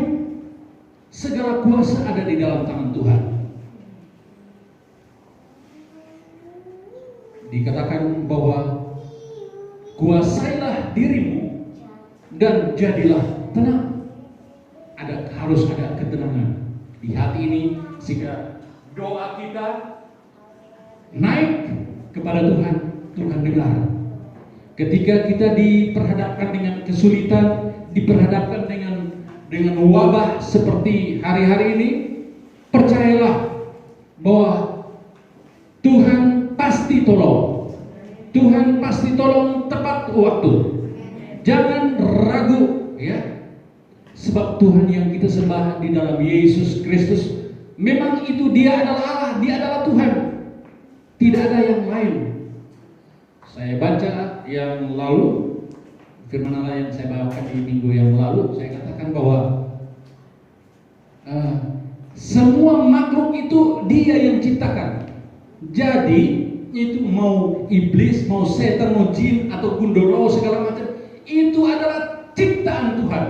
Speaker 3: Segala kuasa ada di dalam tangan Tuhan. Dikatakan bahwa kuasailah dirimu dan jadilah tenang. Harus ada ketenangan di hati ini, sehingga doa kita naik kepada Tuhan, Tuhan dengar. Ketika kita diperhadapkan dengan kesulitan, diperhadapkan dengan wabah seperti hari-hari ini, percayalah bahwa Tuhan pasti tolong. Tuhan pasti tolong tepat waktu. Jangan ragu, ya. Sebab Tuhan yang kita sembah di dalam Yesus Kristus, memang itu Dia adalah Allah, Dia adalah Tuhan. Tidak ada yang lain. Saya baca yang lalu, firman Allah yang saya bawakan di minggu yang lalu, saya katakan bahwa semua makhluk itu Dia yang ciptakan. Jadi itu mau iblis, mau setan, mau jin atau gundurwo segala macam, itu adalah ciptaan Tuhan.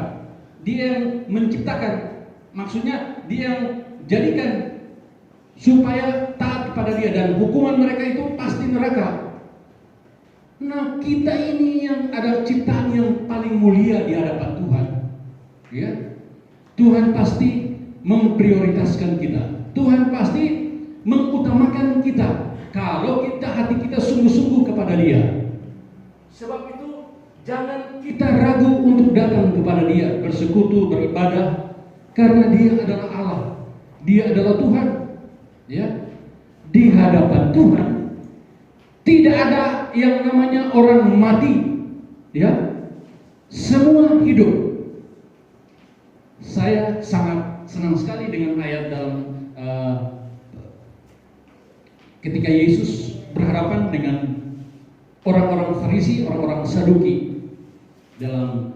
Speaker 3: Dia yang menciptakan, maksudnya Dia yang jadikan supaya taat kepada Dia, dan hukuman mereka itu pasti neraka. Nah, kita ini yang ada ciptaan yang paling mulia di hadapan Tuhan, ya. Tuhan pasti memprioritaskan kita. Tuhan pasti mengutamakan kita kalau hati kita sungguh-sungguh kepada Dia. Sebab itu jangan kita ragu untuk datang kepada Dia, bersekutu, beribadah, karena Dia adalah Allah, Dia adalah Tuhan, ya. Di hadapan Tuhan tidak ada yang namanya orang mati, ya. Semua hidup. Saya sangat senang sekali dengan ayat dalam ketika Yesus berhadapan dengan orang-orang Farisi, orang-orang Saduki. Dalam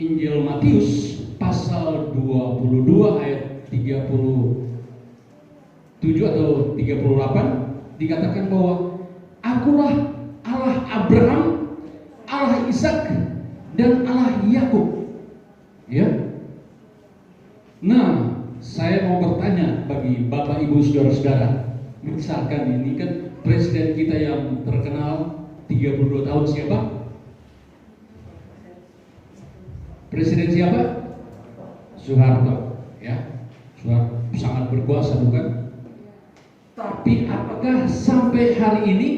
Speaker 3: Injil Matius pasal 22 ayat 37 atau 38 dikatakan bahwa Akulah Allah Abraham, Allah Ishak, dan Allah Yakub. Ya. Nah, saya mau bertanya bagi Bapak Ibu Saudara-saudara, misalkan ini kan presiden kita yang terkenal 32 tahun siapa? Presiden siapa? Soeharto, ya. Soeharto sangat berkuasa, bukan? Tapi apakah sampai hari ini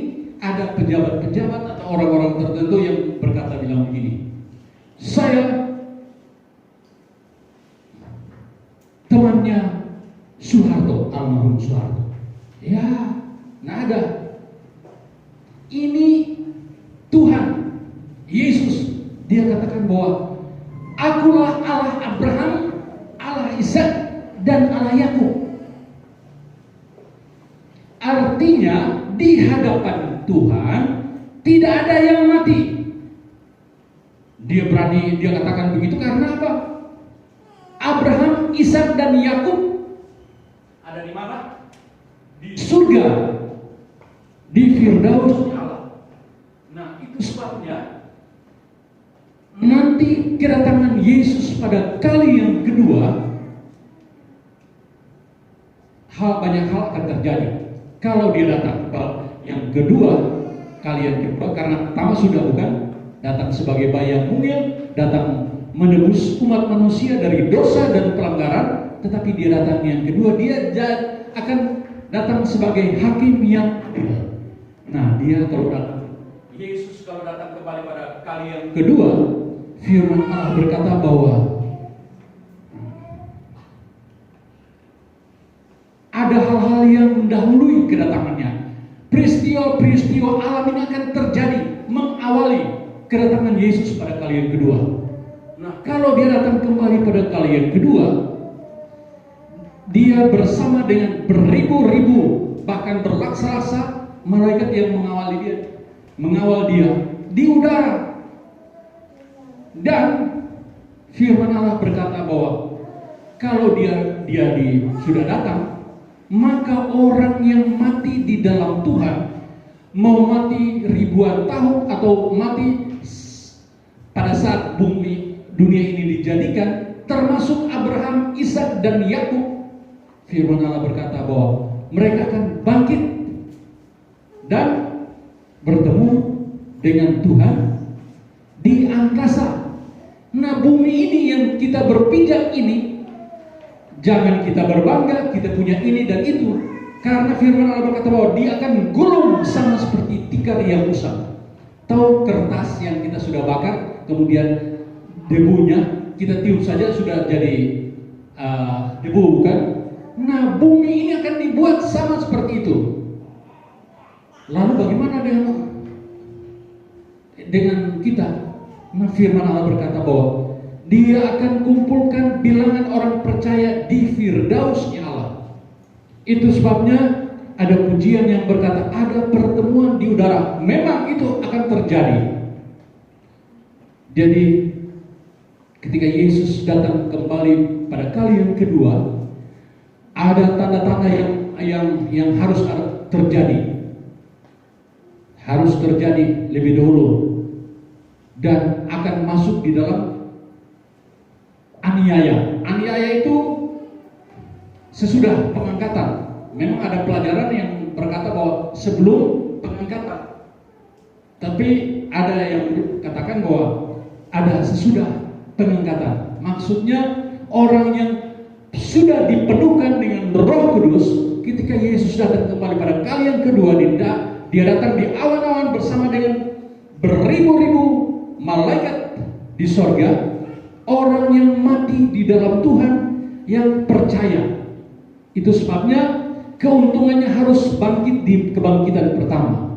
Speaker 3: ada pejabat-pejabat atau orang-orang tertentu yang berkata bilang begini, saya temannya Soeharto, almarhum Soeharto? Ya, nggak ada. Ini Tuhan Yesus, Dia katakan bahwa Akulah Allah Abraham, Allah Ishak, dan Allah Yakub. Artinya di hadapan Tuhan tidak ada yang mati. Dia katakan begitu karena apa? Abraham, Ishak, dan Yakub ada di mana? Di surga, di Firdaus Allah. Nah, itu sebabnya nanti kedatangan Yesus pada kali yang kedua, banyak hal akan terjadi. Kalau Dia datang yang kedua, kali yang kedua, karena pertama sudah bukan datang sebagai bayi yang mungil, datang menebus umat manusia dari dosa dan pelanggaran, tetapi Dia datang yang kedua, Dia akan datang sebagai hakim yang adil. Nah, Dia kalau datang, Yesus kalau datang kembali pada kali yang kedua, firman Allah berkata bahwa ada hal-hal yang mendahului kedatangannya. Peristiwa-peristiwa alam ini akan terjadi mengawali kedatangan Yesus pada kali yang kedua. Nah, kalau dia datang kembali pada kali yang kedua, dia bersama dengan beribu-ribu, bahkan berlaksa-laksa malaikat yang mengawal dia di udara. Dan firman Allah berkata bahwa kalau dia sudah datang, maka orang yang mati di dalam Tuhan, mau mati ribuan tahun atau mati pada saat dunia ini dijadikan, termasuk Abraham, Ishak dan Yakub, firman Allah berkata bahwa mereka akan bangkit dan bertemu dengan Tuhan di angkasa. Nah, bumi ini yang kita berpijak ini, jangan kita berbangga kita punya ini dan itu, karena firman Allah berkata bahwa dia akan gulung sama seperti tikar yang usang. Tahu kertas yang kita sudah bakar, kemudian debunya kita tiup saja sudah jadi debu, bukan? Nah, bumi ini akan dibuat sama seperti itu. Lalu bagaimana dengan kita? Nah, firman Allah berkata bahwa dia akan kumpulkan bilangan orang percaya di Firdausnya Allah. Itu sebabnya ada pujian yang berkata ada pertemuan di udara. Memang itu akan terjadi. Jadi ketika Yesus datang kembali pada kali yang kedua, ada tanda-tanda yang harus terjadi. Harus terjadi lebih dahulu dan akan masuk di dalam aniaya. Aniaya itu sesudah pengangkatan. Memang ada pelajaran yang berkata bahwa sebelum pengangkatan. Tapi ada yang katakan bahwa ada sesudah pengangkatan. Maksudnya orang yang sudah dipenuhkan dengan Roh Kudus ketika Yesus datang kembali pada kali yang kedua, dia datang di awan-awan bersama dengan beribu-ribu malaikat di sorga. Orang yang mati di dalam Tuhan yang percaya. Itu sebabnya keuntungannya harus bangkit di kebangkitan pertama.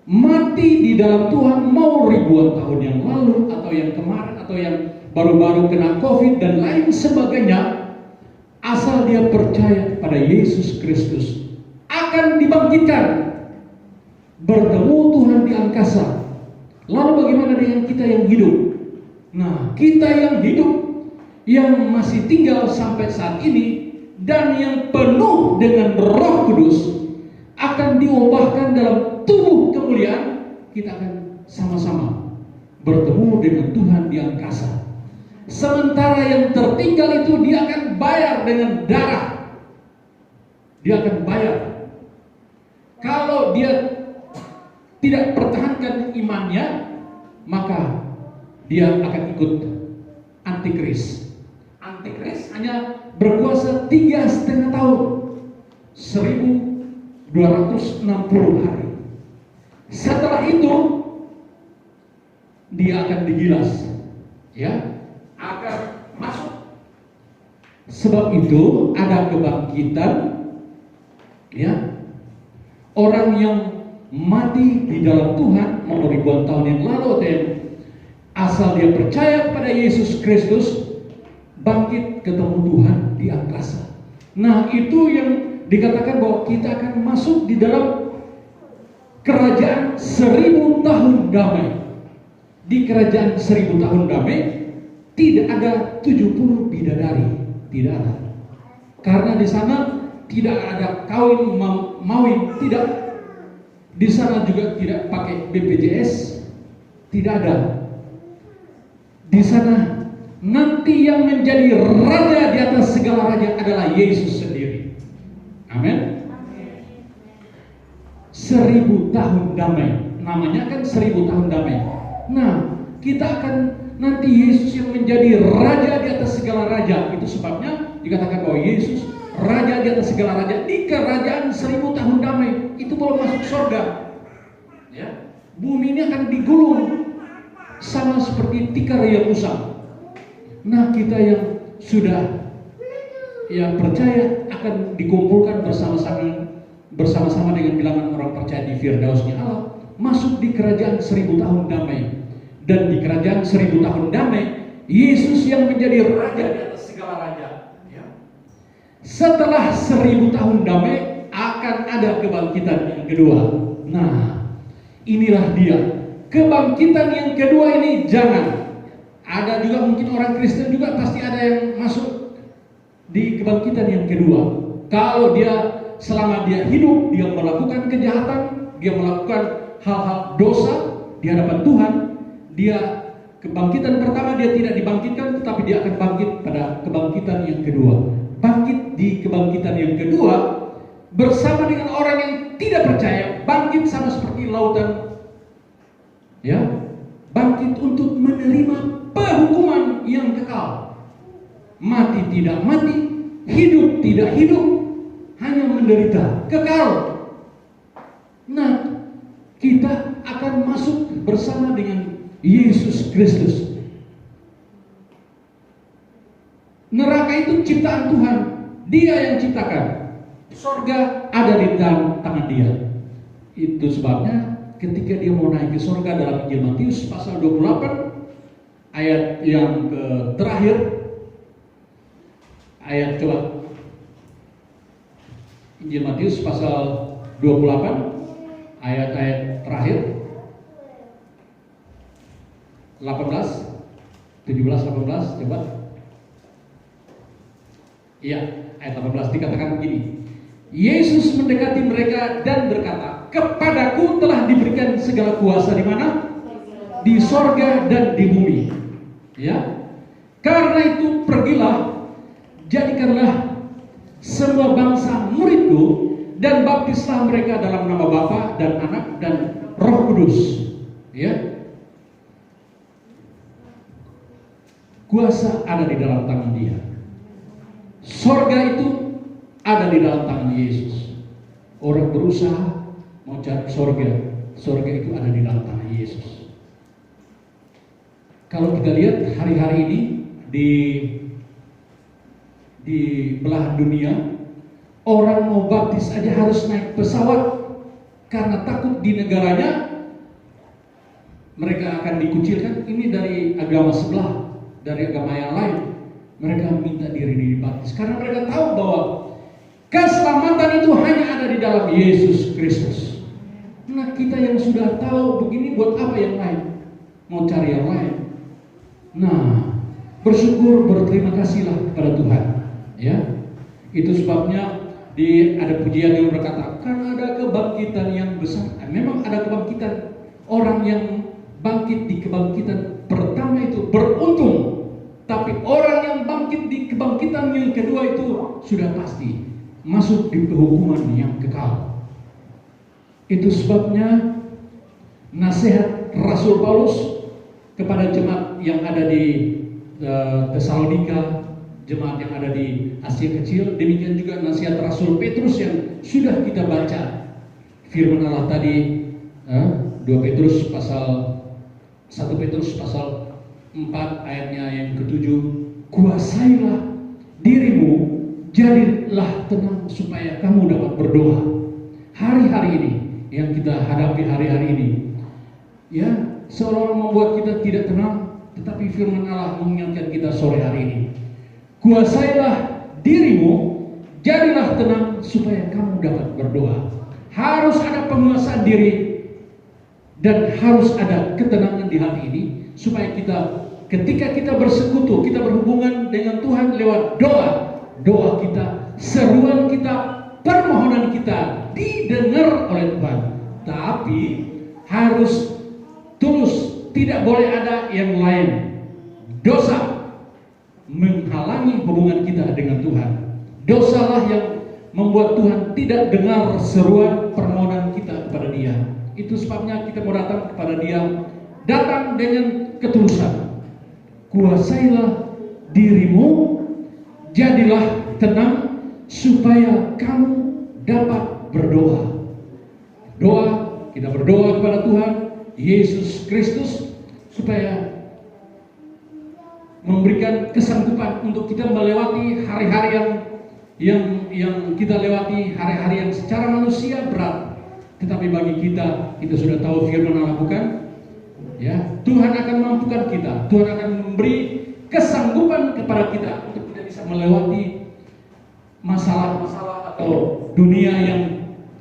Speaker 3: Mati di dalam Tuhan mau ribuan tahun yang lalu atau yang kemarin atau yang baru-baru kena COVID dan lain sebagainya, asal dia percaya pada Yesus Kristus akan dibangkitkan, bertemu Tuhan di angkasa. Lalu bagaimana dengan kita yang hidup? Nah, kita yang hidup, yang masih tinggal sampai saat ini dan yang penuh dengan Roh Kudus akan diubahkan dalam tubuh kemuliaan. Kita akan sama-sama bertemu dengan Tuhan di angkasa. Sementara yang tertinggal itu dia akan bayar dengan darah. Dia akan bayar. Kalau dia tidak pertahankan imannya, maka dia akan ikut antikris. Antikris hanya berkuasa 3,5 tahun, 1260 hari. Setelah itu dia akan digilas, ya, akan masuk. Sebab itu ada kebangkitan, ya. Orang yang mati di dalam Tuhan mau ribuan tahun yang lalu atau yang asal dia percaya pada Yesus Kristus, bangkit ketemu Tuhan di angkasa. Nah, itu yang dikatakan bahwa kita akan masuk di dalam kerajaan 1000 tahun damai. Di kerajaan 1000 tahun damai tidak ada 70 bidadari, tidak ada. Karena di sana tidak ada kawin mawin, tidak. Di sana juga tidak pakai BPJS, tidak ada. Di sana nanti yang menjadi raja di atas segala raja adalah Yesus sendiri. Amin. 1000 tahun damai. Namanya kan 1000 tahun damai. Nah, kita akan nanti Yesus yang menjadi raja di atas segala raja. Itu sebabnya dikatakan bahwa Yesus raja di atas segala raja di kerajaan 1000 tahun damai. Itu belum masuk surga, ya. Bumi ini akan digulung sama seperti tikar yang usang. Nah, kita yang sudah yang percaya akan dikumpulkan bersama-sama dengan bilangan orang percaya di Firdausnya Allah, masuk di kerajaan 1000 tahun damai. Dan di kerajaan 1000 tahun damai Yesus yang menjadi raja di atas segala raja. Ya. Setelah 1000 tahun damai akan ada kebangkitan yang kedua. Nah, inilah dia. Kebangkitan yang kedua ini jangan. Ada juga mungkin orang Kristen juga pasti ada yang masuk di kebangkitan yang kedua. Kalau dia selama dia hidup, dia melakukan kejahatan, dia melakukan hal-hal dosa di hadapan Tuhan, dia kebangkitan pertama dia tidak dibangkitkan, tetapi dia akan bangkit pada kebangkitan yang kedua. Bangkit di kebangkitan yang kedua bersama dengan orang yang tidak percaya, bangkit sama seperti lautan, ya, bangkit untuk menerima penghukuman yang kekal. Mati tidak mati, hidup tidak hidup, hanya menderita kekal. Nah, kita akan masuk bersama dengan Yesus Kristus. Neraka itu ciptaan Tuhan, Dia yang ciptakan. Sorga ada di dalam tangan Dia. Itu sebabnya ketika Dia mau naik ke sorga dalam Injil Matius pasal 28 ayat yang terakhir, ayat coba Injil Matius pasal 28 ayat-ayat terakhir 18, 17, 18, coba. Iya, ayat 18 dikatakan begini. Yesus mendekati mereka dan berkata, "Kepadaku telah diberikan segala kuasa di mana? Di sorga dan di bumi." Ya. Karena itu pergilah, jadikanlah semua bangsa muridku dan baptislah mereka dalam nama Bapa dan Anak dan Roh Kudus. Ya. Kuasa ada di dalam tangan Dia. Sorga itu ada di dalam tangan Yesus. Orang berusaha mau cari sorga, sorga itu ada di dalam tangan Yesus. Kalau kita lihat hari-hari ini di belahan dunia, orang mau baptis aja harus naik pesawat karena takut di negaranya mereka akan dikucilkan. Ini dari agama sebelah, dari agama yang lain. Mereka minta diri dibaptis karena mereka tahu bahwa keselamatan itu hanya ada di dalam Yesus Kristus. Nah, kita yang sudah tahu begini, buat apa yang lain? Mau cari yang lain? Nah, bersyukur, berterima kasihlah kepada Tuhan. Ya, itu sebabnya ada pujian yang berkata, karena ada kebangkitan yang besar. Memang ada kebangkitan. Orang yang bangkit di kebangkitan pertama itu beruntung. Tapi orang yang bangkit di kebangkitan yang kedua itu sudah pasti masuk di penghukuman yang kekal. Itu sebabnya nasihat Rasul Paulus kepada jemaat yang ada di Tesalonika, jemaat yang ada di Asia Kecil, demikian juga nasihat Rasul Petrus yang sudah kita baca. Firman Allah tadi 1 Petrus pasal 4 ayatnya yang ke-7, kuasailah dirimu, jadilah tenang supaya kamu dapat berdoa. Hari-hari ini yang kita hadapi hari-hari ini, ya, seolah-olah membuat kita tidak tenang, tetapi firman Allah mengingatkan kita sore hari ini. Kuasailah dirimu, jadilah tenang supaya kamu dapat berdoa. Harus ada penguasaan diri dan harus ada ketenangan di hati ini supaya kita ketika kita bersekutu, kita berhubungan dengan Tuhan lewat doa kita, seruan kita, permohonan kita didengar oleh Tuhan. Tapi harus tulus, tidak boleh ada yang lain. Dosa menghalangi hubungan kita dengan Tuhan. Dosalah yang membuat Tuhan tidak dengar seruan permohonan kita kepada Dia. Itu sebabnya kita mau datang kepada Dia, datang dengan ketulusan. Kuasailah dirimu, jadilah tenang supaya kamu dapat berdoa. Kita berdoa kepada Tuhan Yesus Kristus supaya memberikan kesanggupan untuk kita melewati hari-hari yang kita lewati, hari-hari yang secara manusia berat. Tetapi bagi kita sudah tahu firman Allah, bukan? Ya, Tuhan akan mampukan kita. Tuhan akan memberi kesanggupan kepada kita untuk kita bisa melewati masalah-masalah atau dunia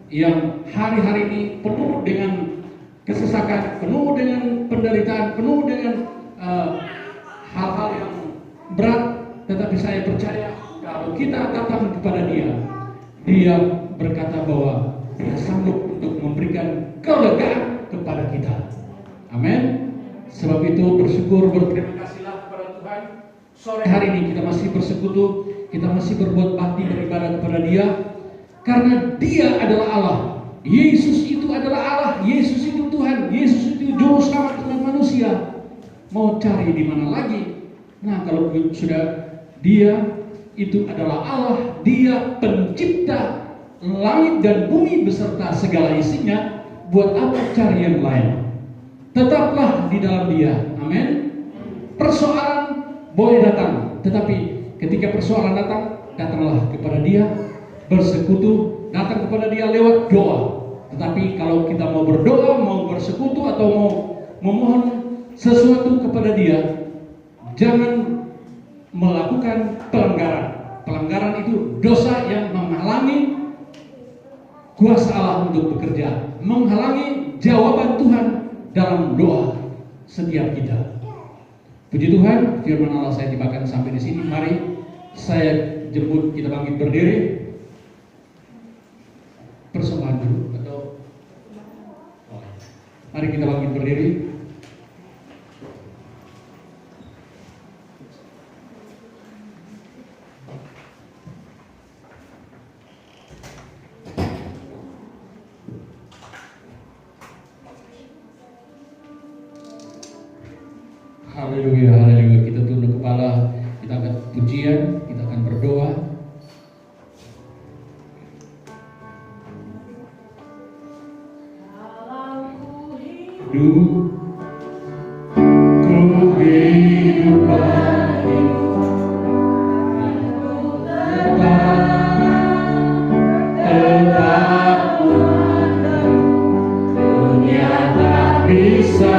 Speaker 3: yang hari-hari ini penuh dengan kesesakan, penuh dengan penderitaan, penuh dengan hal-hal yang berat. Tetapi saya percaya kalau kita datang kepada Dia berkata bahwa Dia sanggup untuk memberikan kelegaan kepada kita. Amin. Sebab itu bersyukur, berterima kasihlah kepada Tuhan. Sore hari ini kita masih bersekutu, kita masih berbuat bakti beribadah kepada Dia, karena Dia adalah Allah. Yesus itu adalah Allah, Yesus itu Tuhan, Yesus itu juru selamat umat manusia. Mau cari di mana lagi? Nah, kalau sudah Dia itu adalah Allah, Dia pencipta langit dan bumi beserta segala isinya, buat apa cari yang lain? Tetaplah di dalam Dia. Amin. Persoalan boleh datang, tetapi ketika persoalan datang, datanglah kepada Dia, bersekutu, datang kepada Dia lewat doa. Tetapi kalau kita mau berdoa, mau bersekutu atau mau memohon sesuatu kepada Dia, jangan melakukan pelanggaran. Pelanggaran itu dosa yang menghalangi kuasa Allah untuk bekerja, menghalangi jawaban Tuhan dalam doa setiap kita. Puji Tuhan, firman Allah saya tibakan sampai di sini. Mari saya jemput kita bangkit berdiri. Persembahan dulu atau mari kita bangkit berdiri. Haleluya, haleluya. Kita tunduk kepala, kita akan pujian, kita akan berdoa. Hidup, ku hidup lagi, tetap dunia tak bisa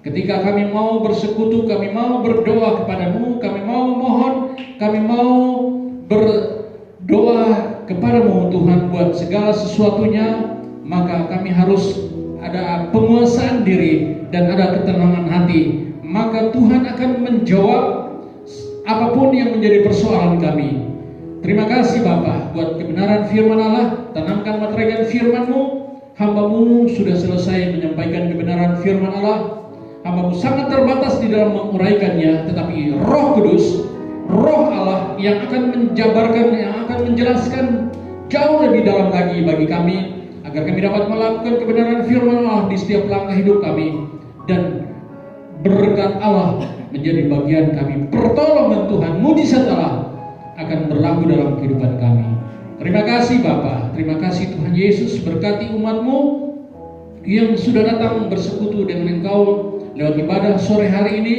Speaker 3: ketika kami mau bersekutu, kami mau berdoa kepadamu, kami mau mohon, kami mau berdoa kepadamu Tuhan buat segala sesuatunya, maka kami harus ada penguasaan diri dan ada ketenangan hati. maka Tuhan akan menjawab apapun yang menjadi persoalan kami. Terima kasih Bapa buat kebenaran firman Allah. Tanamkan meteraikan firman-Mu. Hamba-Mu sudah selesai menyampaikan kebenaran firman Allah. Hamba-Mu sangat terbatas di dalam menguraikannya, tetapi Roh Kudus, Roh Allah yang akan menjabarkan, yang akan menjelaskan jauh lebih dalam lagi bagi kami, agar kami dapat melakukan kebenaran firman Allah di setiap langkah hidup kami, dan berkat Allah menjadi bagian kami. Pertolongan Tuhan, mujizat Allah akan berlaku dalam kehidupan kami. Terima kasih Bapa, terima kasih Tuhan Yesus. Berkati umat-Mu yang sudah datang bersekutu dengan Engkau lewat ibadah sore hari ini.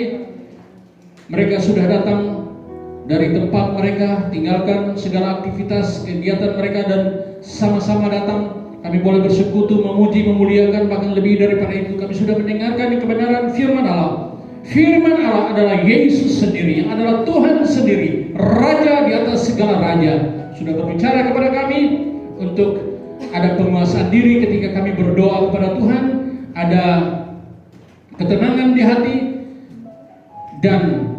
Speaker 3: Mereka sudah datang dari tempat mereka, tinggalkan segala aktivitas kegiatan mereka, dan sama-sama datang. Kami boleh bersekutu, memuji, memuliakan, bahkan lebih daripada itu kami sudah mendengarkan kebenaran firman Allah. Firman Allah adalah Yesus sendiri, yang adalah Tuhan sendiri, Raja di atas segala raja. Sudah berbicara kepada kami untuk ada penguasaan diri ketika kami berdoa kepada Tuhan, ada ketenangan di hati, dan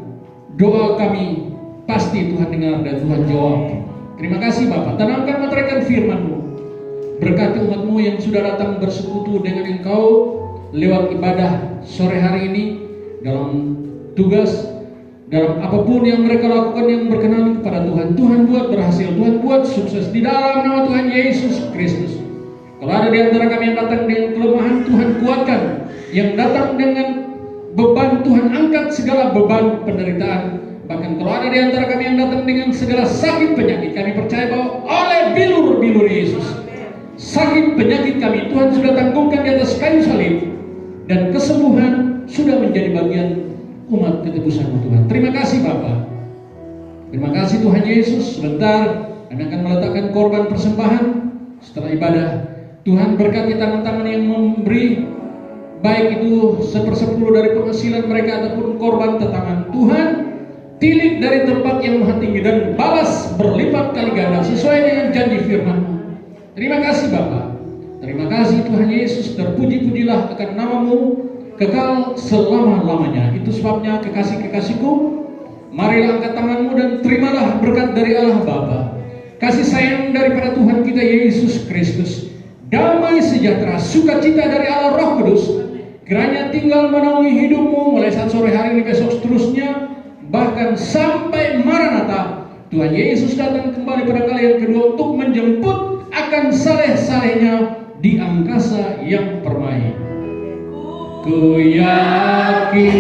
Speaker 3: doa kami pasti Tuhan dengar dan Tuhan jawab. Terima kasih Bapak. Tanamkan meteraikan firman-Mu. Berkati umat-Mu yang sudah datang bersekutu dengan Engkau lewat ibadah sore hari ini, dalam tugas, dalam apapun yang mereka lakukan yang berkenan kepada Tuhan. Tuhan buat berhasil, Tuhan buat sukses di dalam nama Tuhan Yesus Kristus. Kalau ada di antara kami yang datang dengan kelemahan, Tuhan kuatkan. Yang datang dengan beban, Tuhan angkat segala beban penderitaan. Bahkan kalau ada di antara kami yang datang dengan segala sakit penyakit, kami percaya bahwa oleh bilur-bilur Yesus, sakit penyakit kami Tuhan sudah tanggungkan di atas kayu salib, dan kesembuhan sudah menjadi bagian umat ketebusan Tuhan. Terima kasih Bapa. Terima kasih Tuhan Yesus. Sebentar Anda akan meletakkan korban persembahan setelah ibadah. Tuhan berkati tangan-tangan yang memberi, baik itu 1/10 dari penghasilan mereka ataupun korban tetangan. Tuhan tilik dari tempat yang maha tinggi dan balas berlipat kali ganda sesuai dengan janji firman-Mu. Terima kasih Bapa. Terima kasih Tuhan Yesus. Terpuji-pujilah akan nama-Mu kekal selama-lamanya. Itu sebabnya kekasih-kekasihku, marilah angkat tanganmu dan terimalah berkat dari Allah Bapa, kasih sayang daripada Tuhan kita Yesus Kristus, damai sejahtera, sukacita dari Allah Roh Kudus, kiranya tinggal menaungi hidupmu mulai saat sore hari ini, besok seterusnya, bahkan sampai Maranatha. Tuhan Yesus datang kembali pada kali yang kedua untuk menjemput akan saleh-salehnya di angkasa yang permai. Ku yakin